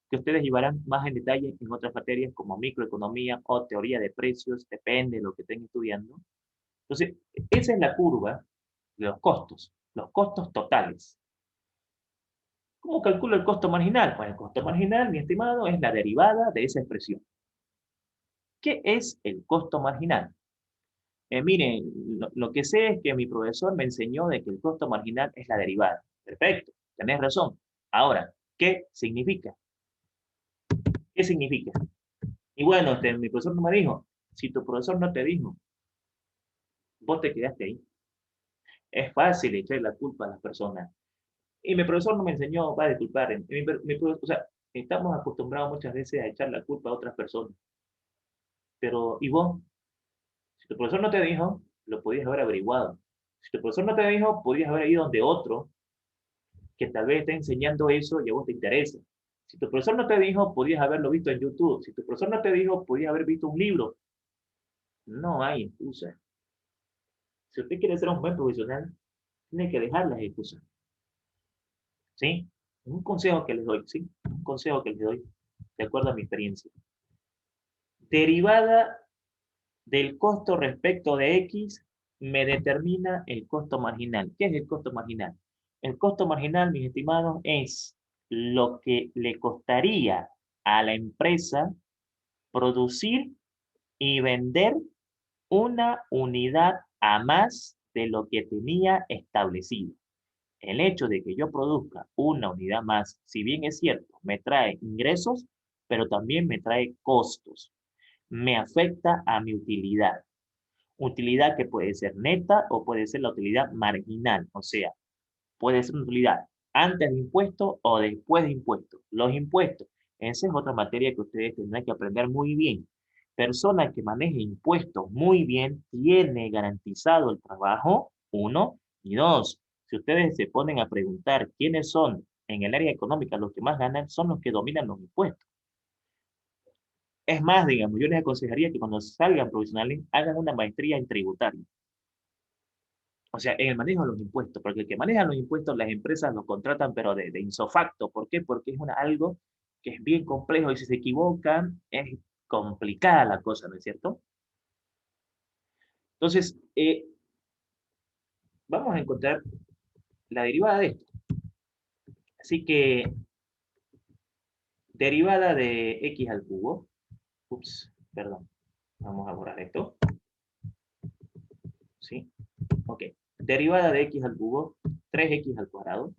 que ustedes llevarán más en detalle en otras materias como microeconomía o teoría de precios, depende de lo que estén estudiando. Entonces, esa es la curva de los costos totales. ¿Cómo calculo el costo marginal? Pues el costo marginal, mi estimado, es la derivada de esa expresión. ¿Qué es el costo marginal? Miren, lo que sé es que mi profesor me enseñó de que el costo marginal es la derivada. Perfecto, tenés razón. Ahora, ¿qué significa? ¿Qué significa? Y bueno, mi profesor no me dijo. Si tu profesor no te dijo, vos te quedaste ahí. Es fácil echar la culpa a las personas. Y mi profesor no me enseñó, va a disculpar. O sea, estamos acostumbrados muchas veces a echar la culpa a otras personas. Pero, ¿y vos? Si tu profesor no te dijo, lo podías haber averiguado. Si tu profesor no te dijo, podías haber ido donde otro que tal vez esté enseñando eso y a vos te interesa. Si tu profesor no te dijo, podías haberlo visto en YouTube. Si tu profesor no te dijo, podías haber visto un libro. No hay excusa. Si usted quiere ser un buen profesional, tiene que dejar las excusas. ¿Sí? Un consejo que les doy, ¿sí? Un consejo que les doy, de acuerdo a mi experiencia. Derivada del costo respecto de X me determina el costo marginal. ¿Qué es el costo marginal? El costo marginal, mis estimados, es lo que le costaría a la empresa producir y vender una unidad a más de lo que tenía establecido. El hecho de que yo produzca una unidad más, si bien es cierto, me trae ingresos, pero también me trae costos. Me afecta a mi utilidad. Utilidad que puede ser neta o puede ser la utilidad marginal, o sea, puede ser una utilidad antes de impuestos o después de impuestos. Los impuestos, esa es otra materia que ustedes tendrán que aprender muy bien. Persona que maneje impuestos muy bien tiene garantizado el trabajo, uno, y dos. Si ustedes se ponen a preguntar quiénes son en el área económica los que más ganan, son los que dominan los impuestos. Es más, digamos, yo les aconsejaría que cuando salgan profesionales hagan una maestría en tributario. O sea, en el manejo de los impuestos, porque el que maneja los impuestos, las empresas los contratan, pero de insofacto. ¿Por qué? Porque es algo que es bien complejo y si se equivocan es complicada la cosa, ¿no es cierto? Entonces, vamos a encontrar la derivada de esto. Así que, derivada de x al cubo, ups, perdón, vamos a borrar esto, ¿sí? Ok, derivada de x al cubo, 3x al cuadrado,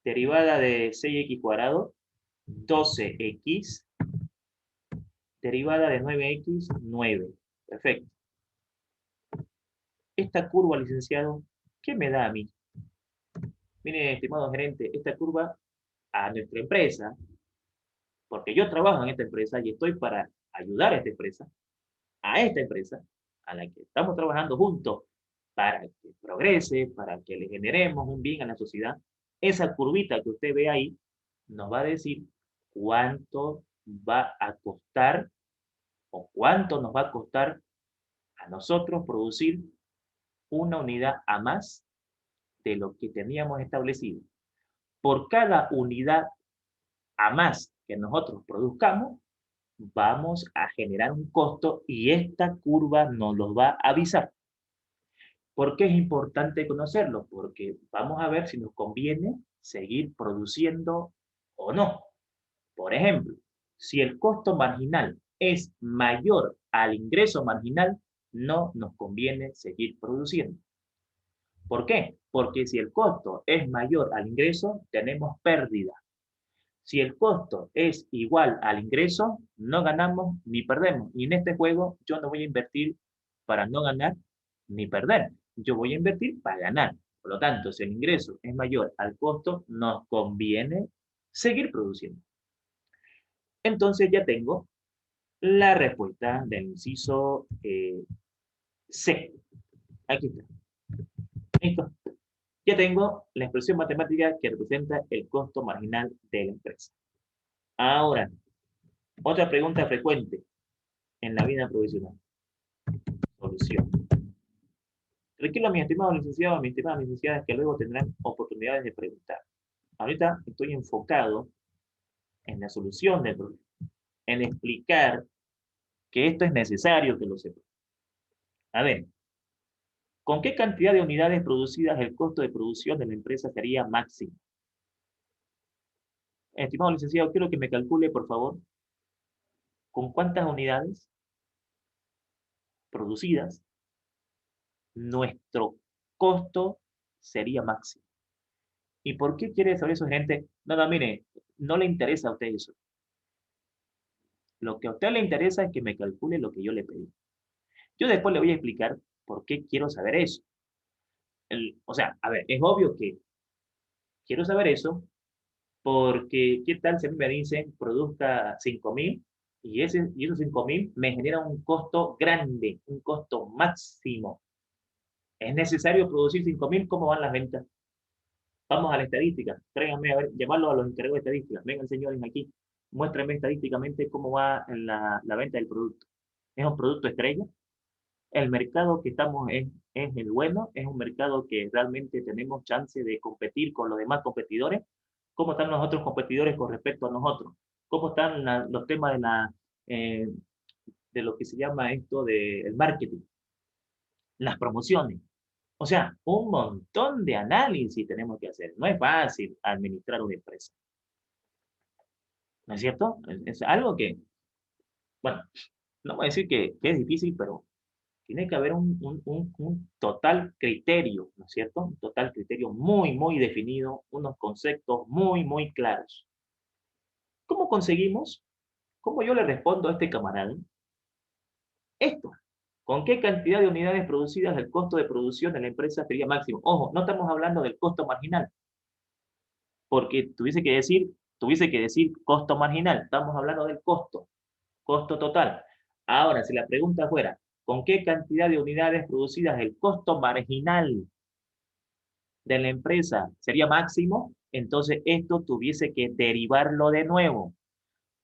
derivada de 6x cuadrado, 12x, derivada de 9x, 9. Perfecto. Esta curva, licenciado, ¿qué me da a mí? Mire, estimado gerente, esta curva a nuestra empresa, porque yo trabajo en esta empresa y estoy para ayudar a esta empresa, a la que estamos trabajando juntos para que progrese, para que le generemos un bien a la sociedad. Esa curvita que usted ve ahí nos va a decir cuánto va a costar o cuánto nos va a costar a nosotros producir una unidad a más de lo que teníamos establecido. Por cada unidad a más que nosotros produzcamos, vamos a generar un costo y esta curva nos lo va a avisar. ¿Por qué es importante conocerlo? Porque vamos a ver si nos conviene seguir produciendo o no. Por ejemplo, si el costo marginal es mayor al ingreso marginal, no nos conviene seguir produciendo. ¿Por qué? Porque si el costo es mayor al ingreso, tenemos pérdida. Si el costo es igual al ingreso, no ganamos ni perdemos. Y en este juego yo no voy a invertir para no ganar ni perder. Yo voy a invertir para ganar. Por lo tanto, si el ingreso es mayor al costo, nos conviene seguir produciendo. Entonces ya tengo la respuesta del inciso C. Aquí está. ¿Listo? Ya tengo la expresión matemática que representa el costo marginal de la empresa. Ahora, otra pregunta frecuente en la vida profesional. solución. Tranquilo, mis estimados licenciados, mis estimadas licenciadas, que luego tendrán oportunidades de preguntar. Ahorita estoy enfocado en la solución del problema, en explicar que esto es necesario que lo sepan. A ver, ¿con qué cantidad de unidades producidas el costo de producción de la empresa sería máximo? Estimado licenciado, quiero que me calcule, por favor, con cuántas unidades producidas nuestro costo sería máximo. ¿Y por qué quiere saber eso, gente? No, no, mire, no le interesa a usted eso. Lo que a usted le interesa es que me calcule lo que yo le pedí. Yo después le voy a explicar por qué quiero saber eso. O sea, a ver, es obvio que quiero saber eso porque, ¿qué tal si a mí me dicen produzca 5.000 y esos 5.000 me generan un costo grande, un costo máximo? ¿Es necesario producir 5.000? ¿Cómo van las ventas? Vamos a la estadística. Tráiganme, a ver, llamarlo a los encargados de estadística. Vengan, señores, aquí. Muéstrenme estadísticamente cómo va la venta del producto. ¿Es un producto estrella? El mercado que estamos es el bueno, es un mercado que realmente tenemos chance de competir con los demás competidores. ¿Cómo están los otros competidores con respecto a nosotros? ¿Cómo están los temas eh, de lo que se llama esto del marketing, las promociones? O sea, un montón de análisis tenemos que hacer. No es fácil administrar una empresa. ¿No es cierto? Es algo que, bueno, no voy a decir que es difícil, pero tiene que haber un total criterio, ¿no es cierto? Un total criterio muy, muy definido, unos conceptos muy, muy claros. ¿Cómo conseguimos? ¿Cómo yo le respondo a este camarada? Esto. ¿Con qué cantidad de unidades producidas el costo de producción de la empresa sería máximo? Ojo, no estamos hablando del costo marginal, porque tuviese que decir costo marginal. Estamos hablando del costo total. Ahora, si la pregunta fuera, ¿con qué cantidad de unidades producidas el costo marginal de la empresa sería máximo? Entonces esto tuviese que derivarlo de nuevo,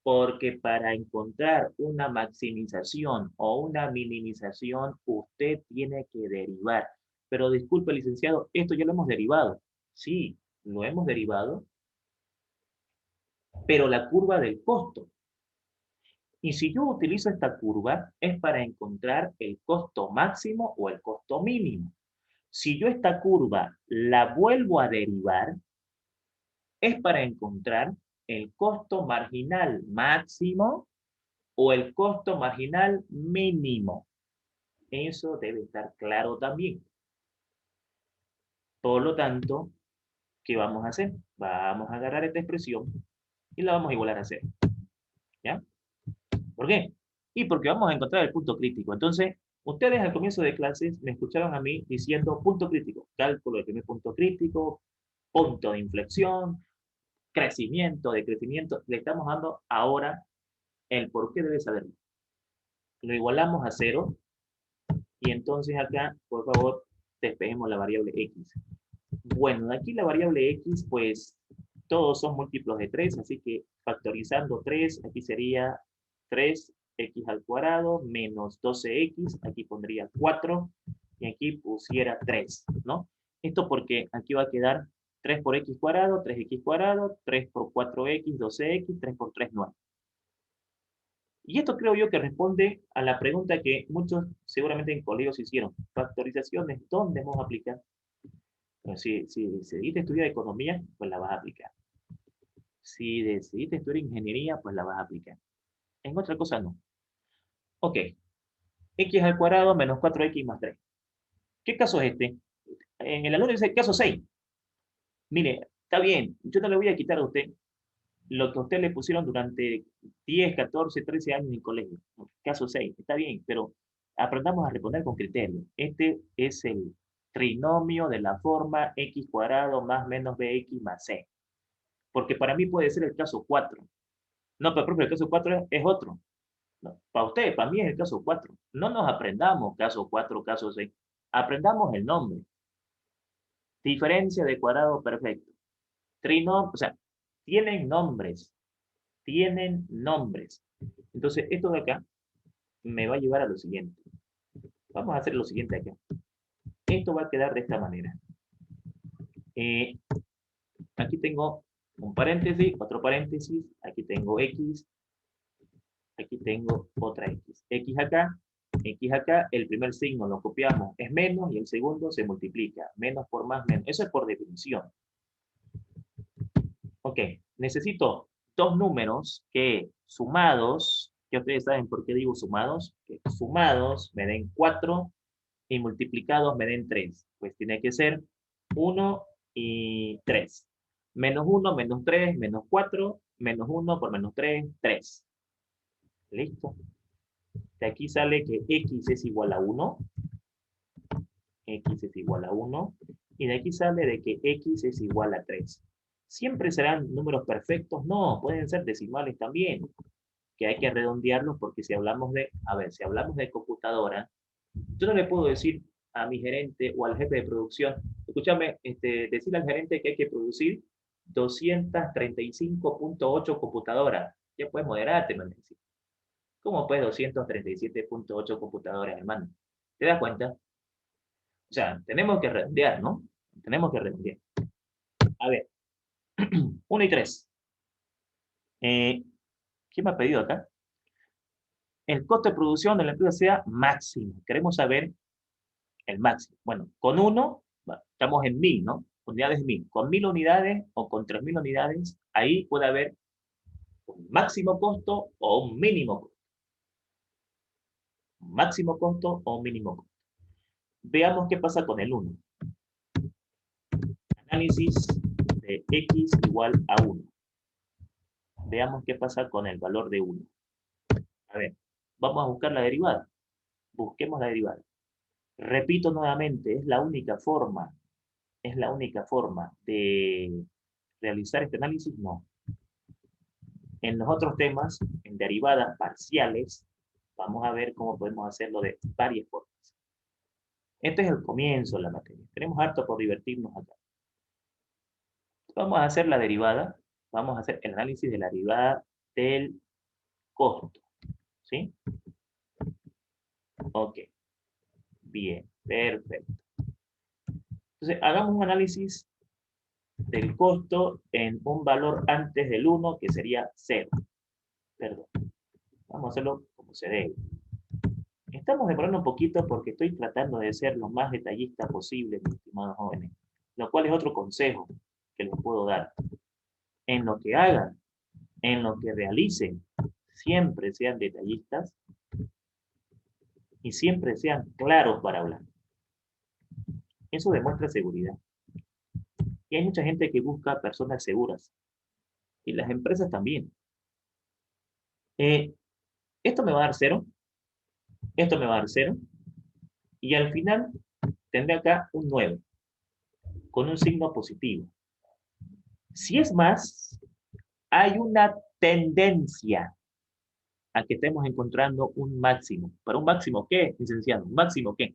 porque para encontrar una maximización o una minimización, usted tiene que derivar. Pero disculpe, licenciado, esto ya lo hemos derivado. Sí, lo hemos derivado, pero la curva del costo. Y si yo utilizo esta curva, es para encontrar el costo máximo o el costo mínimo. Si yo esta curva la vuelvo a derivar, es para encontrar el costo marginal máximo o el costo marginal mínimo. Eso debe estar claro también. Por lo tanto, ¿qué vamos a hacer? Vamos a agarrar esta expresión y la vamos a igualar a cero. ¿Ya? ¿Por qué? Y porque vamos a encontrar el punto crítico. Entonces, ustedes al comienzo de clases me escucharon a mí diciendo punto crítico, cálculo del primer punto crítico, punto de inflexión, crecimiento, decrecimiento. Le estamos dando ahora el por qué debe saberlo. Lo igualamos a cero y entonces acá, por favor, despejemos la variable x. Bueno, de aquí la variable x, pues todos son múltiplos de 3, así que factorizando 3, aquí sería 3x al cuadrado menos 12x, aquí pondría 4 y aquí pusiera 3, ¿no? Esto porque aquí va a quedar 3 por x cuadrado, 3x cuadrado, 3 por 4x, 12x, 3 por 3, 9. Y esto creo yo que responde a la pregunta que muchos seguramente en colegios hicieron. Factorizaciones, ¿dónde vamos a aplicar? Bueno, si decidiste estudiar economía, pues la vas a aplicar. Si decidiste estudiar ingeniería, pues la vas a aplicar. En otra cosa no. Ok, x al cuadrado menos 4x más 3. ¿Qué caso es este? En el alumno dice caso 6. Mire, está bien, yo no le voy a quitar a usted lo que a usted le pusieron durante 10, 14, 13 años en colegio. Caso 6, está bien, pero aprendamos a responder con criterio. Este es el trinomio de la forma x cuadrado más menos bx más c. Porque para mí puede ser el caso 4. No, pero profe, el caso 4 es otro. No, para usted, para mí es el caso 4. No nos aprendamos caso 4, caso 6. Aprendamos el nombre. Diferencia de cuadrado perfecto. Trinomio, o sea, tienen nombres. Tienen nombres. Entonces, esto de acá me va a llevar a lo siguiente. Vamos a hacer lo siguiente acá. Esto va a quedar de esta manera. Aquí tengo un paréntesis, otro paréntesis, aquí tengo X, aquí tengo otra X. X acá, el primer signo lo copiamos, es menos, y el segundo se multiplica. Menos por más, menos. Eso es por definición. Ok, necesito dos números que sumados, que ustedes saben por qué digo sumados, que sumados me den 4 y multiplicados me den 3. Pues tiene que ser 1 y 3. Menos 1, menos 3, menos 4, menos 1 por menos 3, 3. ¿Listo? De aquí sale que x es igual a 1, x es igual a 1, y de aquí sale de que x es igual a 3. ¿Siempre serán números perfectos? No, pueden ser decimales también, que hay que redondearlos porque si hablamos de, a ver, si hablamos de computadora, yo no le puedo decir a mi gerente o al jefe de producción, escúchame, decirle al gerente que hay que producir 235.8 computadoras. Ya puedes moderarte, me dice. ¿Cómo pues 237.8 computadoras, hermano? ¿Te das cuenta? O sea, tenemos que redondear, ¿no? Tenemos que redondear. A ver, 1 y 3. ¿Quién me ha pedido acá? El costo de producción de la empresa sea máximo. Queremos saber el máximo. Bueno, con 1, estamos en 1000, ¿no? Unidades 1000. Con 1000 unidades o con 3000 unidades, ahí puede haber un máximo costo o un mínimo costo. Un máximo costo o un mínimo costo. Veamos qué pasa con el 1. Análisis de x igual a 1. Veamos qué pasa con el valor de 1. A ver, vamos a buscar la derivada. Busquemos la derivada. Repito nuevamente, es la única forma de realizar este análisis, no. En los otros temas, en derivadas parciales, vamos a ver cómo podemos hacerlo de varias formas. Este es el comienzo de la materia. Tenemos harto por divertirnos acá. Vamos a hacer la derivada, vamos a hacer el análisis de la derivada del costo. ¿Sí? Ok. Bien, perfecto. Entonces, hagamos un análisis del costo en un valor antes del 1, que sería 0. Perdón. Vamos a hacerlo como se debe. Estamos demorando un poquito porque estoy tratando de ser lo más detallista posible, mis estimados jóvenes, lo cual es otro consejo que les puedo dar. En lo que hagan, en lo que realicen, siempre sean detallistas y siempre sean claros para hablar. Eso demuestra seguridad. Y hay mucha gente que busca personas seguras. Y las empresas también. Esto me va a dar 0, esto me va a dar 0, y al final tendré acá un 9, con un signo positivo. Si es más, hay una tendencia a que estemos encontrando un máximo. ¿Para un máximo qué, licenciado? ¿Un máximo qué?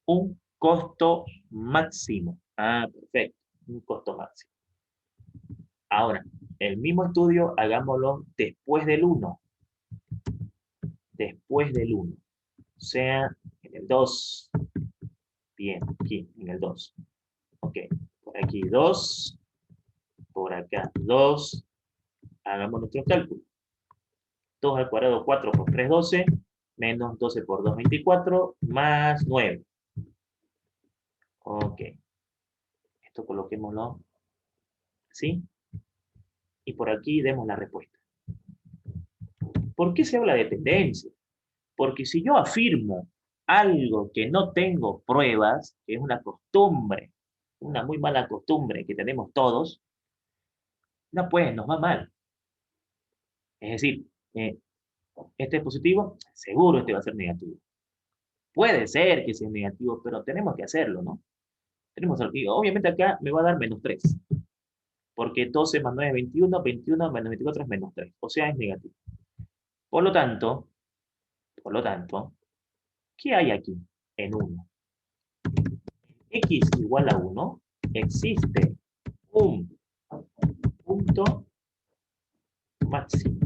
Un costo máximo. Ah, perfecto. Un costo máximo. Ahora, el mismo estudio hagámoslo después del 1. Después del 1. O sea, en el 2. Bien, aquí, en el 2. Ok, por aquí 2. Por acá 2. Hagamos nuestro cálculo. 2 al cuadrado, 4 por 3, 12. Menos 12 por 2, 24. Más 9. Ok. Esto coloquémoslo así. Y por aquí demos la respuesta. ¿Por qué se habla de tendencia? Porque si yo afirmo algo que no tengo pruebas, que es una costumbre, una muy mala costumbre que tenemos todos, no pues, nos va mal. Es decir, este es positivo, seguro este va a ser negativo. Puede ser que sea negativo, pero tenemos que hacerlo, ¿no? Tenemos que hacerlo. Obviamente acá me va a dar menos 3, porque 12 más 9 es 21, 21 menos 24 es menos 3, o sea, es negativo. Por lo tanto, ¿qué hay aquí en 1? X igual a 1, existe un punto máximo.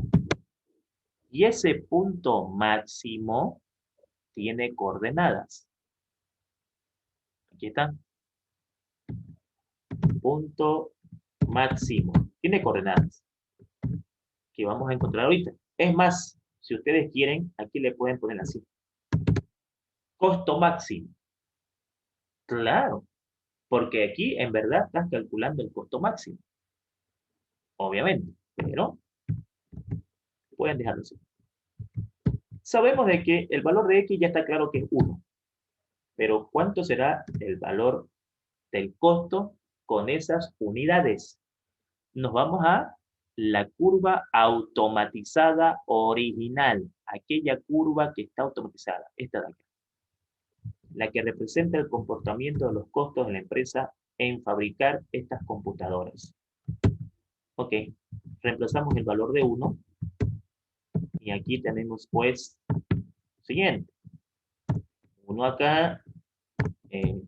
Y ese punto máximo tiene coordenadas. Aquí está. Punto máximo. Tiene coordenadas que vamos a encontrar ahorita. Es más, si ustedes quieren, aquí le pueden poner así. Costo máximo. Claro, porque aquí en verdad estás calculando el costo máximo. Obviamente, pero pueden dejarlo así. Sabemos de que el valor de X ya está claro que es 1. Pero ¿cuánto será el valor del costo con esas unidades? Nos vamos a la curva automatizada original, aquella curva que está automatizada, esta de acá, la que representa el comportamiento de los costos de la empresa en fabricar estas computadoras. Ok, reemplazamos el valor de 1 y aquí tenemos pues siguiente, 1 acá,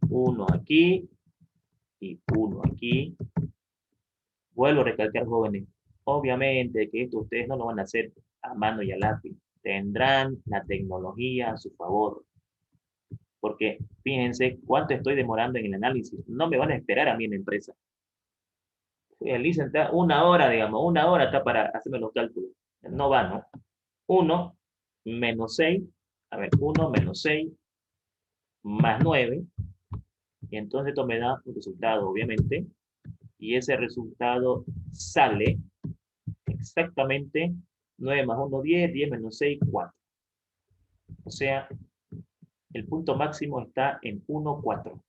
1 aquí y 1 aquí. Vuelvo a recalcar, jóvenes, obviamente que esto ustedes no lo van a hacer a mano y a lápiz. Tendrán la tecnología a su favor. Porque fíjense cuánto estoy demorando en el análisis. No me van a esperar a mí en la empresa. El Lisa está 1 hora, digamos, 1 hora está para hacerme los cálculos. No va, ¿no? 1 menos 6, a ver, 1 menos 6 más 9, y entonces esto me da un resultado, obviamente, y ese resultado sale exactamente 9 más 1, 10, 10 menos 6, 4. O sea, el punto máximo está en 1, 4.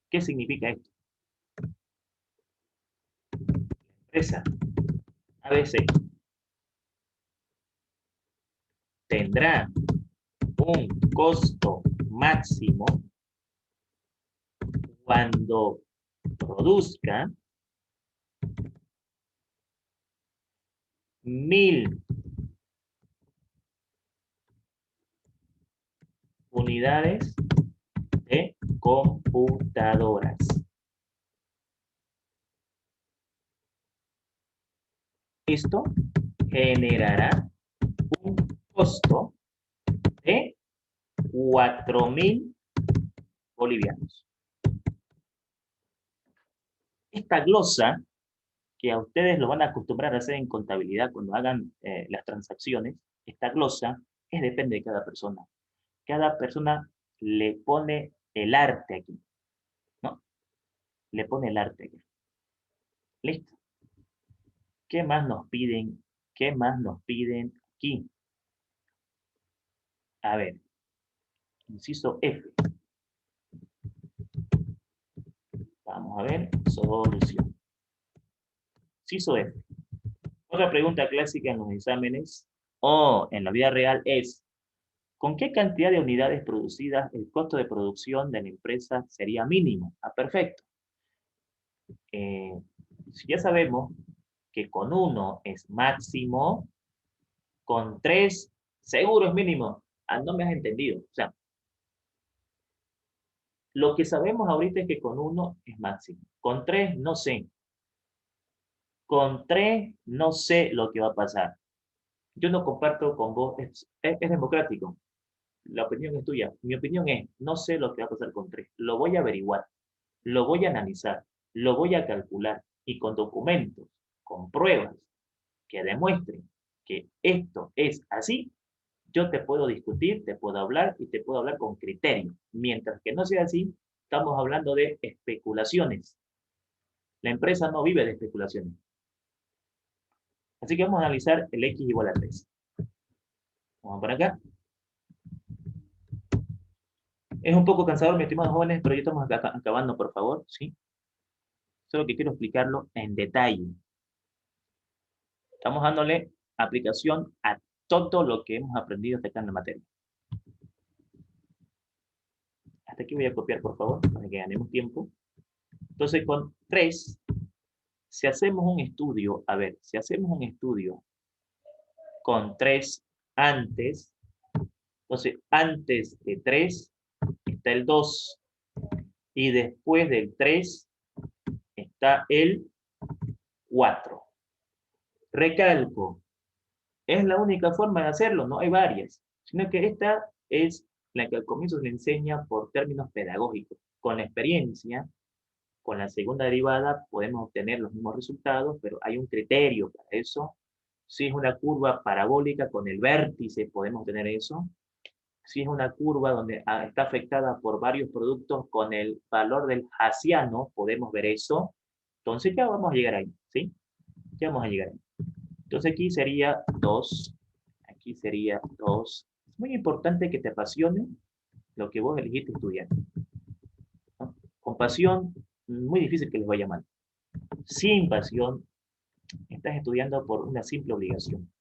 ¿Qué significa esto? La empresa ABC tendrá un costo máximo cuando produzca 1000 unidades de computadoras. Esto generará un costo de 4000 bolivianos. Esta glosa, que a ustedes lo van a acostumbrar a hacer en contabilidad cuando hagan las transacciones, esta glosa depende de cada persona. Cada persona le pone el arte aquí, ¿no? Le pone el arte aquí. Listo. ¿Qué más nos piden? ¿Qué más nos piden aquí? A ver, inciso F. Vamos a ver, solución. Inciso F. Otra pregunta clásica en los exámenes o en la vida real es, ¿con qué cantidad de unidades producidas el costo de producción de la empresa sería mínimo? Ah, perfecto. Si ya sabemos que con 1 es máximo, con 3 seguro es mínimo. Ah, no me has entendido. O sea, lo que sabemos ahorita es que con 1 es máximo. Con 3 no sé. Con 3 no sé lo que va a pasar. Yo no comparto con vos, es democrático. La opinión es tuya. Mi opinión es, no sé lo que va a pasar con 3. Lo voy a averiguar, lo voy a analizar, lo voy a calcular y con documentos, con pruebas que demuestren que esto es así, yo te puedo discutir, te puedo hablar y te puedo hablar con criterio. Mientras que no sea así, estamos hablando de especulaciones. La empresa no vive de especulaciones. Así que vamos a analizar el X igual a 3. Vamos por acá. Es un poco cansador, mis estimados jóvenes, pero ya estamos acabando, por favor, ¿sí? Solo que quiero explicarlo en detalle. Estamos dándole aplicación a todo lo que hemos aprendido hasta acá en la materia. Hasta aquí voy a copiar, por favor, para que ganemos tiempo. Entonces, con 3, si hacemos un estudio, a ver, si hacemos un estudio con 3 antes, entonces antes de 3 está el 2 y después del 3 está el 4. Recalco, es la única forma de hacerlo, no hay varias. sino que esta es la que al comienzo se le enseña por términos pedagógicos. Con la experiencia, con la segunda derivada podemos obtener los mismos resultados, pero hay un criterio para eso. Si es una curva parabólica con el vértice, podemos tener eso. Si es una curva donde está afectada por varios productos con el valor del Hasiano, podemos ver eso. Entonces ya vamos a llegar ahí, ¿sí? Ya vamos a llegar ahí. Entonces aquí sería 2, aquí sería 2. Es muy importante que te apasione lo que vos elegiste estudiar, ¿no? Con pasión, muy difícil que les vaya mal. Sin pasión, estás estudiando por una simple obligación.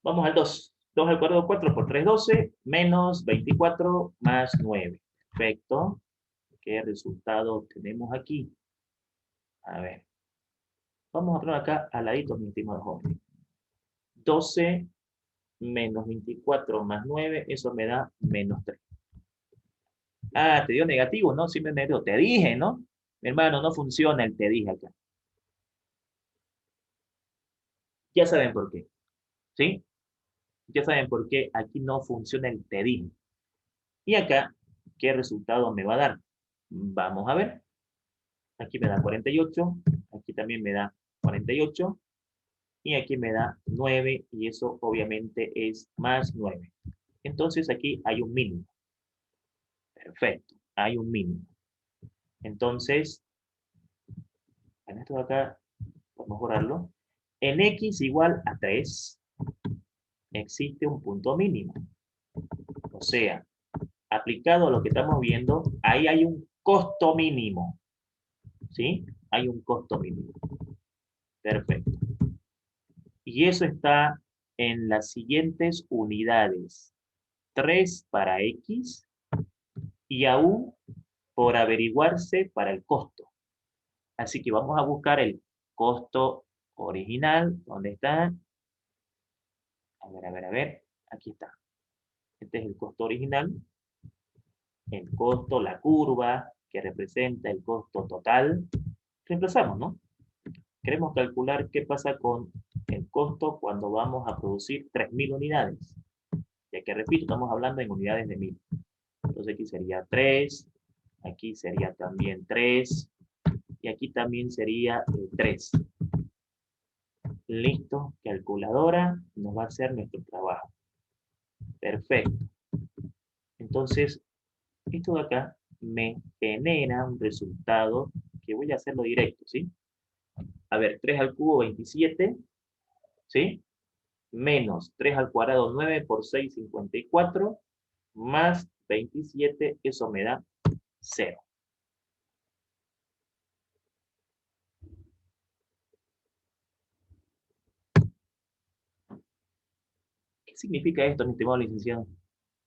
Vamos al 2. 2 al cuadrado 4 por 3, 12, menos 24 más 9. Perfecto. ¿Qué resultado tenemos aquí? A ver. Vamos a poner acá al ladito, mi estimado joven. 12 menos 24 más 9, eso me da menos 3. Ah, te dio negativo, ¿no? Sí me dio. Te dije, ¿no? Mi hermano, no funciona el te dije acá. Ya saben por qué, ¿sí? Ya saben por qué aquí no funciona el te dije. Y acá, ¿qué resultado me va a dar? Vamos a ver. Aquí me da 48, aquí también me da 48, y aquí me da 9, y eso obviamente es más 9. Entonces aquí hay un mínimo. Perfecto, hay un mínimo. Entonces, en esto de acá, por mejorarlo, en x igual a 3, existe un punto mínimo. O sea, aplicado a lo que estamos viendo, ahí hay un costo mínimo. ¿Sí? Hay un costo mínimo. Perfecto. Y eso está en las siguientes unidades. 3 para x y aún por averiguarse para el costo. Así que vamos a buscar el costo original. ¿Dónde está? A ver, a ver, a ver. Aquí está. Este es el costo original. El costo, la curva que representa el costo total. Reemplazamos, ¿no? Queremos calcular qué pasa con el costo cuando vamos a producir 3.000 unidades. Ya que, repito, estamos hablando en unidades de 1.000. Entonces aquí sería 3, aquí sería también 3, y aquí también sería 3. Listo, calculadora nos va a hacer nuestro trabajo. Perfecto. Entonces, esto de acá me genera un resultado que voy a hacerlo directo, ¿sí? A ver, 3 al cubo, 27, ¿sí? Menos 3 al cuadrado, 9 por 6, 54, más 27, eso me da 0. ¿Qué significa esto, mi estimado licenciado?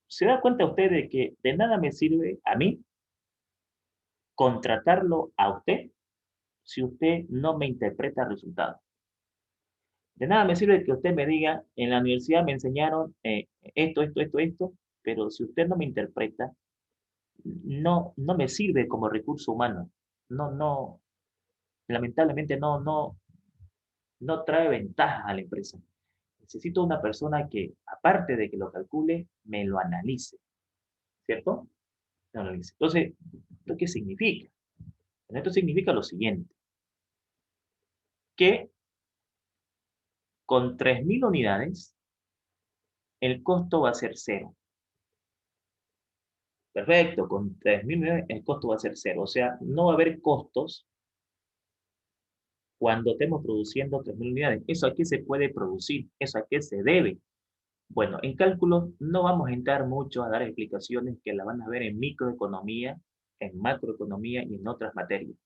¿Se da cuenta usted de que de nada me sirve a mí contratarlo a usted si usted no me interpreta el resultado? De nada me sirve que usted me diga, en la universidad me enseñaron esto, pero si usted no me interpreta, no me sirve como recurso humano. No, lamentablemente no trae ventajas a la empresa. Necesito una persona que, aparte de que lo calcule, me lo analice, ¿cierto? Me lo analice. Entonces, ¿esto qué significa? Esto significa lo siguiente, que con 3.000 unidades, el costo va a ser 0. Perfecto, con 3.000 unidades el costo va a ser 0. O sea, no va a haber costos cuando estemos produciendo 3.000 unidades. ¿Eso a qué se puede producir? ¿Eso a qué se debe? Bueno, en cálculo no vamos a entrar mucho a dar explicaciones que la van a ver en microeconomía, en macroeconomía y en otras materias.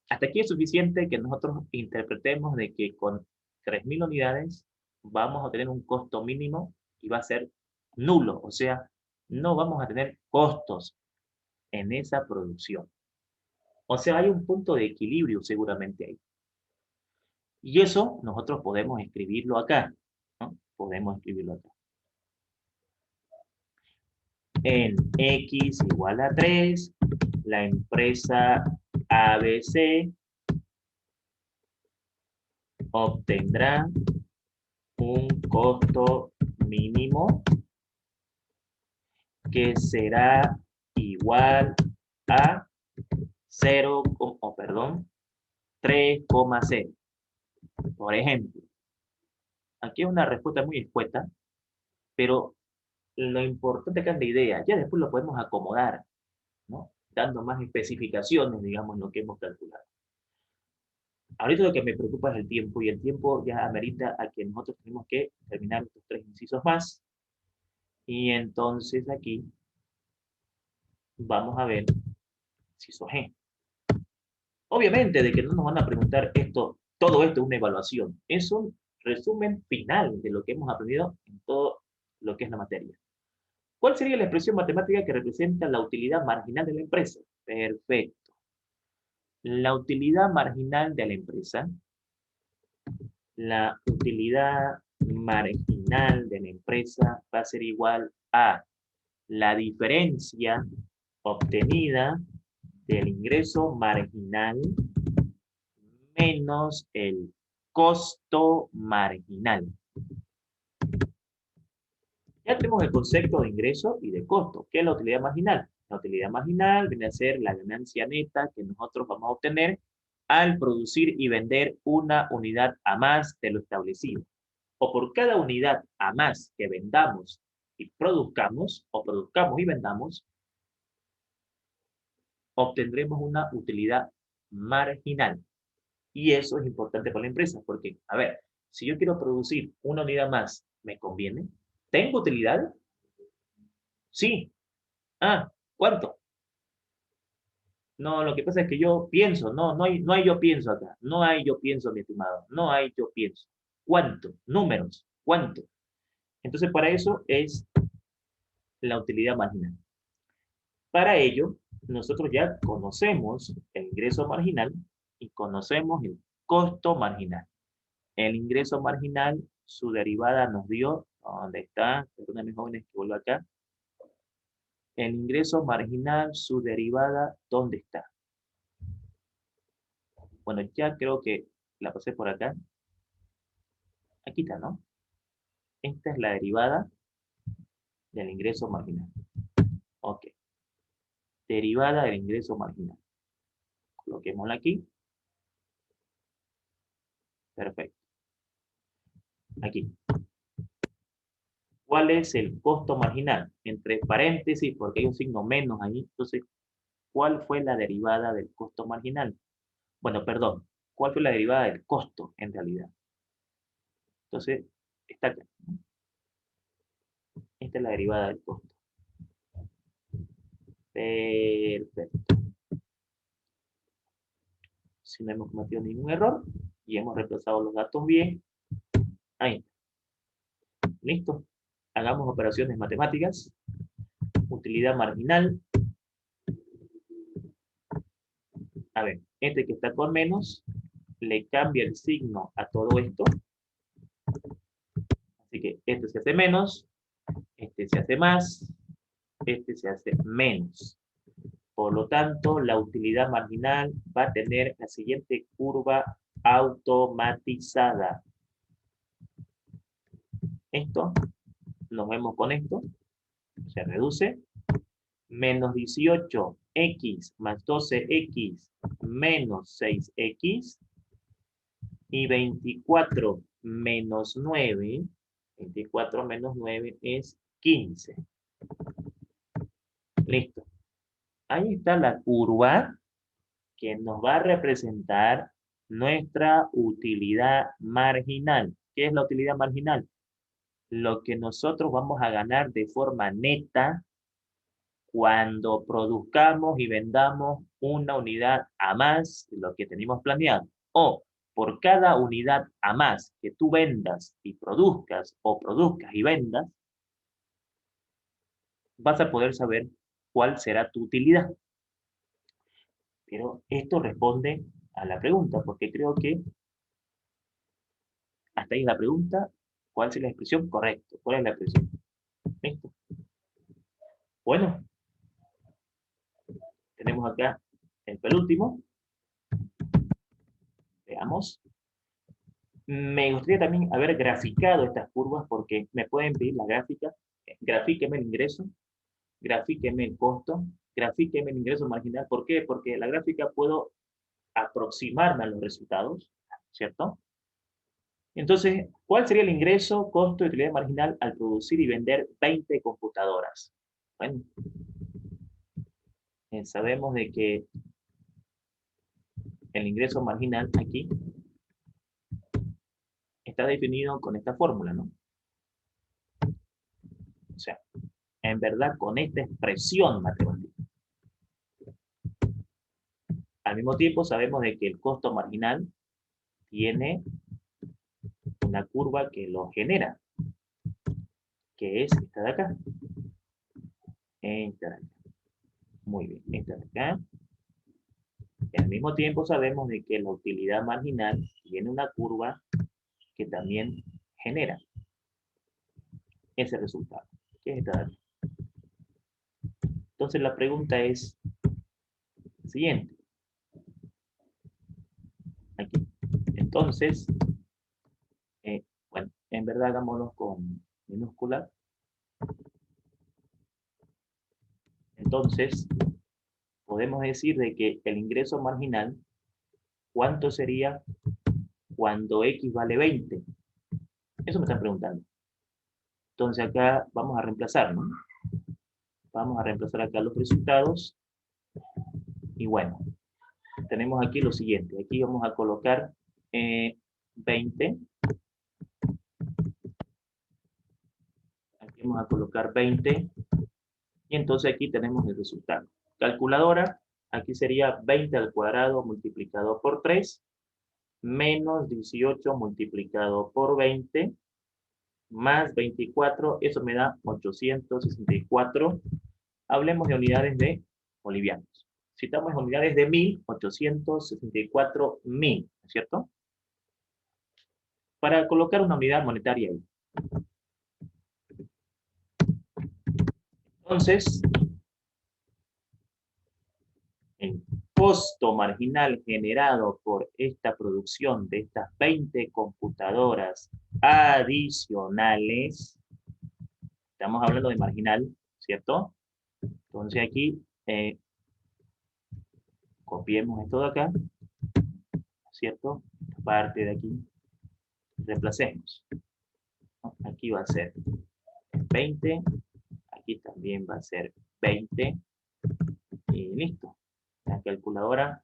Hasta aquí es suficiente que nosotros interpretemos de que con 3.000 unidades vamos a tener un costo mínimo y va a ser nulo, o sea, no vamos a tener costos en esa producción. O sea, hay un punto de equilibrio seguramente ahí. Y eso nosotros podemos escribirlo acá, ¿no? Podemos escribirlo acá. En X igual a 3, la empresa ABC obtendrá un costo mínimo que será igual a 3,0. Por ejemplo, aquí es una respuesta muy escueta, pero lo importante acá es la idea. Ya después lo podemos acomodar, ¿no? Dando más especificaciones, digamos, en lo que hemos calculado. Ahorita lo que me preocupa es el tiempo, y el tiempo ya amerita a que nosotros tenemos que terminar estos 3 incisos más. Y entonces aquí vamos a ver inciso G. Obviamente de que no nos van a preguntar esto, todo esto es una evaluación. Es un resumen final de lo que hemos aprendido en todo lo que es la materia. ¿Cuál sería la expresión matemática que representa la utilidad marginal de la empresa? Perfecto. La utilidad marginal de la empresa, la utilidad marginal de la empresa va a ser igual a la diferencia obtenida del ingreso marginal menos el costo marginal. Ya tenemos el concepto de ingreso y de costo. ¿Qué es la utilidad marginal? La utilidad marginal viene a ser la ganancia neta que nosotros vamos a obtener al producir y vender una unidad a más de lo establecido. O por cada unidad a más que vendamos y produzcamos, o produzcamos y vendamos, obtendremos una utilidad marginal. Y eso es importante para la empresa, porque, a ver, si yo quiero producir una unidad más, ¿me conviene? ¿Tengo utilidad? Sí. Ah, ¿cuánto? No, lo que pasa es que yo pienso, no hay yo pienso acá, no hay yo pienso, mi estimado, no hay yo pienso. ¿Cuánto? Números, ¿cuánto? Entonces, para eso es la utilidad marginal. Para ello, nosotros ya conocemos el ingreso marginal y conocemos el costo marginal. El ingreso marginal, su derivada nos dio, ¿dónde está? Perdónenme, jóvenes, que vuelvo acá. El ingreso marginal, su derivada, ¿dónde está? Bueno, ya creo que la pasé por acá. Aquí está, ¿no? Esta es la derivada del ingreso marginal. Ok. Derivada del ingreso marginal. Coloquémosla aquí. Perfecto. Aquí. ¿Cuál es el costo marginal? Entre paréntesis, porque hay un signo menos ahí. Entonces, ¿cuál fue la derivada del costo marginal? Bueno, perdón. ¿Cuál fue la derivada del costo, en realidad? Entonces, está acá. Esta es la derivada del costo. Perfecto. Si no hemos cometido ningún error y hemos reemplazado los datos bien, ahí. Listo. Hagamos operaciones matemáticas. Utilidad marginal. A ver, este que está con menos, le cambia el signo a todo esto. Así que este se hace menos, este se hace más, este se hace menos. Por lo tanto, la utilidad marginal va a tener la siguiente curva automatizada. Esto, nos vemos con esto, se reduce. Menos 18x más 12x menos 6x y 24 menos 9, 24 menos 9 es 15. Listo. Ahí está la curva que nos va a representar nuestra utilidad marginal. ¿Qué es la utilidad marginal? Lo que nosotros vamos a ganar de forma neta cuando produzcamos y vendamos una unidad a más de lo que tenemos planeado. O por cada unidad a más que tú vendas y produzcas, o produzcas y vendas, vas a poder saber cuál será tu utilidad. Pero esto responde a la pregunta, porque creo que hasta ahí es la pregunta. ¿Cuál es la expresión? Correcto. ¿Cuál es la expresión? ¿Listo? Bueno, tenemos acá el penúltimo. Veamos. Me gustaría también haber graficado estas curvas porque me pueden pedir la gráfica. Grafíqueme el ingreso, grafíqueme el costo, grafíqueme el ingreso marginal. ¿Por qué? Porque la gráfica puedo aproximarme a los resultados, ¿cierto? Entonces, ¿cuál sería el ingreso, costo y utilidad marginal al producir y vender 20 computadoras? Bueno, sabemos de que el ingreso marginal aquí está definido con esta fórmula, ¿no? O sea, en verdad con esta expresión matemática. Al mismo tiempo sabemos de que el costo marginal tiene una curva que lo genera, que es esta de acá. Esta de acá. Muy bien, esta de acá. Y al mismo tiempo sabemos de que la utilidad marginal tiene una curva que también genera ese resultado, que es esta de acá. Entonces la pregunta es siguiente. Aquí. Entonces, bueno, en verdad hagámoslo con minúscula. Entonces, podemos decir de que el ingreso marginal, ¿cuánto sería cuando X vale 20? Eso me están preguntando. Entonces acá vamos a reemplazar, ¿no? Vamos a reemplazar acá los resultados. Y bueno, tenemos aquí lo siguiente. Aquí vamos a colocar 20. Aquí vamos a colocar 20. Y entonces aquí tenemos el resultado. Calculadora, aquí sería 20 al cuadrado multiplicado por 3, menos 18 multiplicado por 20, más 24, eso me da 864. Hablemos de unidades de bolivianos. Si estamos en unidades de 1000, 864.000, ¿no es cierto? Para colocar una unidad monetaria ahí. Entonces, el costo marginal generado por esta producción de estas 20 computadoras adicionales, estamos hablando de marginal, ¿cierto? Entonces aquí, copiemos esto de acá, ¿cierto? Esta parte de aquí, reemplacemos. Aquí va a ser 20, aquí también va a ser 20, y listo. La calculadora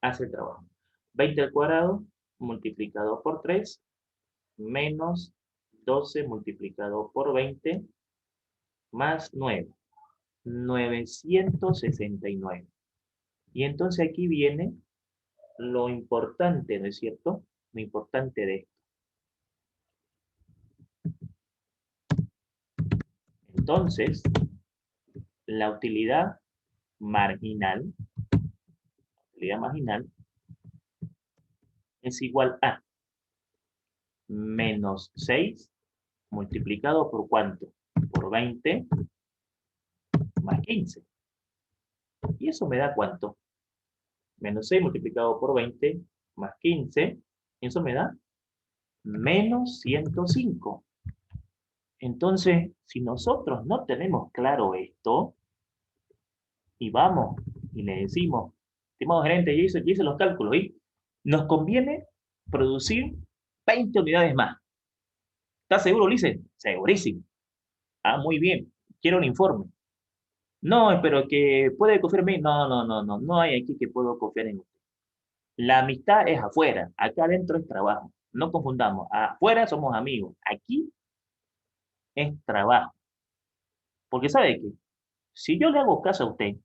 hace el trabajo. 20 al cuadrado multiplicado por 3 menos 12 multiplicado por 20 más 9. 969. Y entonces aquí viene lo importante, ¿no es cierto? Lo importante de esto. Entonces, la utilidad marginal es igual a menos 6 multiplicado por ¿cuánto? Por 20 más 15. ¿Y eso me da cuánto? Menos 6 multiplicado por 20 más 15. Eso me da menos 105. Entonces, si nosotros no tenemos claro esto, y vamos y le decimos, estimado gerente, ya hice los cálculos, y nos conviene producir 20 unidades más. ¿Estás seguro, Ulises? Segurísimo. Ah, muy bien. Quiero un informe. No, pero que puede confiar en mí. No, no, no, no. No hay aquí que puedo confiar en usted. La amistad es afuera. Acá adentro es trabajo. No confundamos. Afuera somos amigos. Aquí es trabajo. Porque sabe que si yo le hago caso a usted,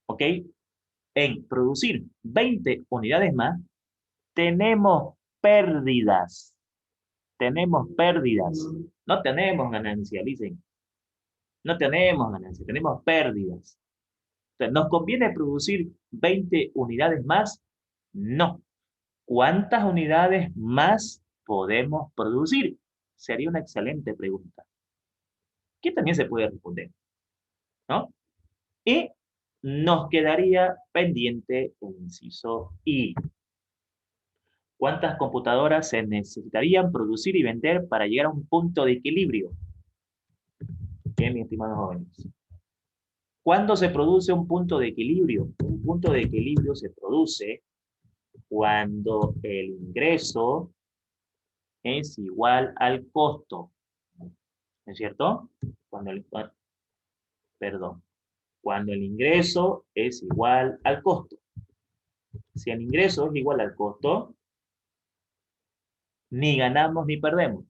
¿ok? En producir 20 unidades más, tenemos pérdidas. Tenemos pérdidas. No tenemos ganancia, dicen. No tenemos ganancia, tenemos pérdidas. Entonces, ¿nos conviene producir 20 unidades más? No. ¿Cuántas unidades más podemos producir? Sería una excelente pregunta, que también se puede responder, ¿no? Y nos quedaría pendiente el inciso I. ¿Cuántas computadoras se necesitarían producir y vender para llegar a un punto de equilibrio? Bien, mis estimados jóvenes. ¿Cuándo se produce un punto de equilibrio? Un punto de equilibrio se produce cuando el ingreso es igual al costo. ¿No es cierto? Perdón. Cuando el ingreso es igual al costo. Si el ingreso es igual al costo, ni ganamos ni perdemos.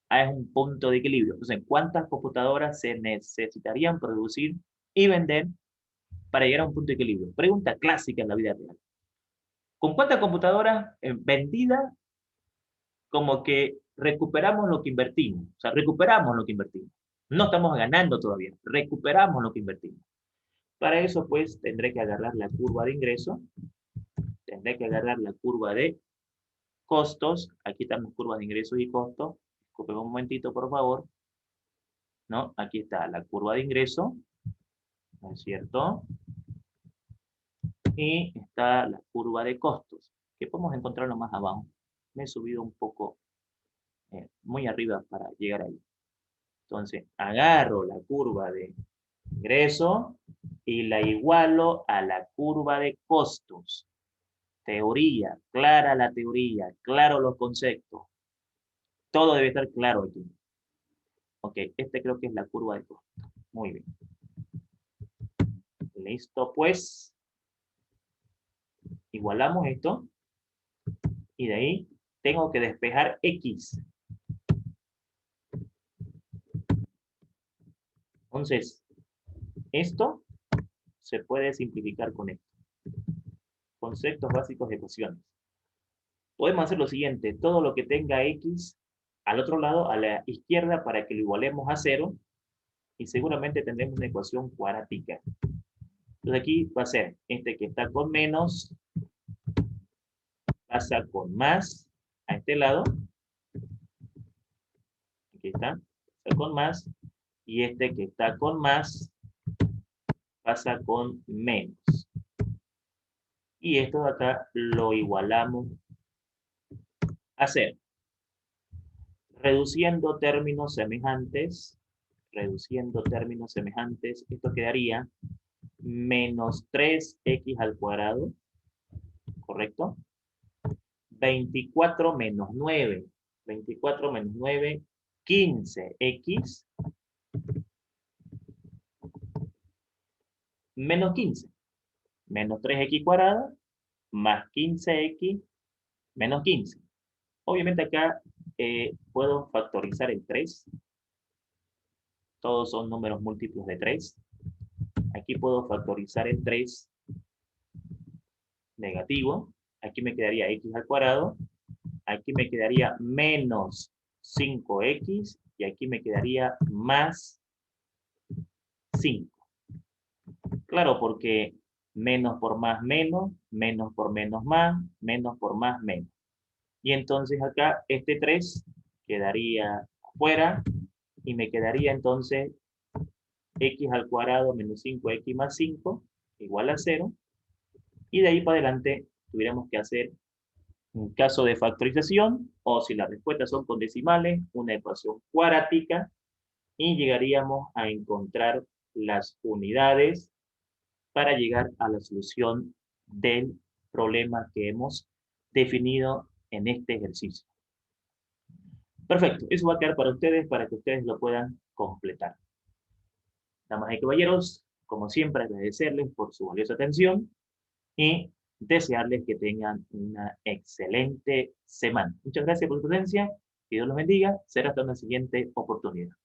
Es un punto de equilibrio. Entonces, ¿cuántas computadoras se necesitarían producir y vender para llegar a un punto de equilibrio? Pregunta clásica en la vida real. ¿Con cuántas computadoras vendidas como que recuperamos lo que invertimos? O sea, recuperamos lo que invertimos. No estamos ganando todavía, recuperamos lo que invertimos. Para eso, pues, tendré que agarrar la curva de ingreso, tendré que agarrar la curva de costos. Aquí están las curvas de ingresos y costos. Disculpen un momentito, por favor. ¿No? Aquí está la curva de ingreso, ¿no es cierto? Y está la curva de costos, que podemos encontrarlo más abajo. Me he subido un poco muy arriba para llegar ahí. Entonces, agarro la curva de ingreso y la igualo a la curva de costos. Teoría, clara la teoría, claro los conceptos. Todo debe estar claro aquí. Ok, este creo que es la curva de costos. Muy bien. Listo, pues. Igualamos esto. Y de ahí tengo que despejar X. Entonces, esto se puede simplificar con esto. Conceptos básicos de ecuaciones. Podemos hacer lo siguiente, todo lo que tenga X al otro lado, a la izquierda, para que lo igualemos a 0, y seguramente tendremos una ecuación cuadrática. Entonces aquí va a ser, este que está con menos, pasa con más, a este lado, aquí está con más, y este que está con más, pasa con menos. Y esto de acá lo igualamos a 0. Reduciendo términos semejantes, esto quedaría menos 3x al cuadrado, ¿correcto? 24 menos 9, 24 menos 9, 15x menos 15, menos 3x cuadrada más 15x menos 15. Obviamente acá puedo factorizar el 3. Todos son números múltiplos de 3. Aquí puedo factorizar el 3 negativo. Aquí me quedaría x al cuadrado. Aquí me quedaría menos 5x. Y aquí me quedaría más 5. Claro, porque menos por más menos, menos por menos más, menos por más menos. Y entonces acá este 3 quedaría afuera y me quedaría entonces x al cuadrado menos 5x más 5 igual a 0. Y de ahí para adelante tuviéramos que hacer un caso de factorización, o si las respuestas son con decimales, una ecuación cuadrática, y llegaríamos a encontrar las unidades para llegar a la solución del problema que hemos definido en este ejercicio. Perfecto, eso va a quedar para ustedes, para que ustedes lo puedan completar. Damas y caballeros, como siempre, agradecerles por su valiosa atención y desearles que tengan una excelente semana. Muchas gracias por su presencia, que Dios los bendiga, será hasta una siguiente oportunidad.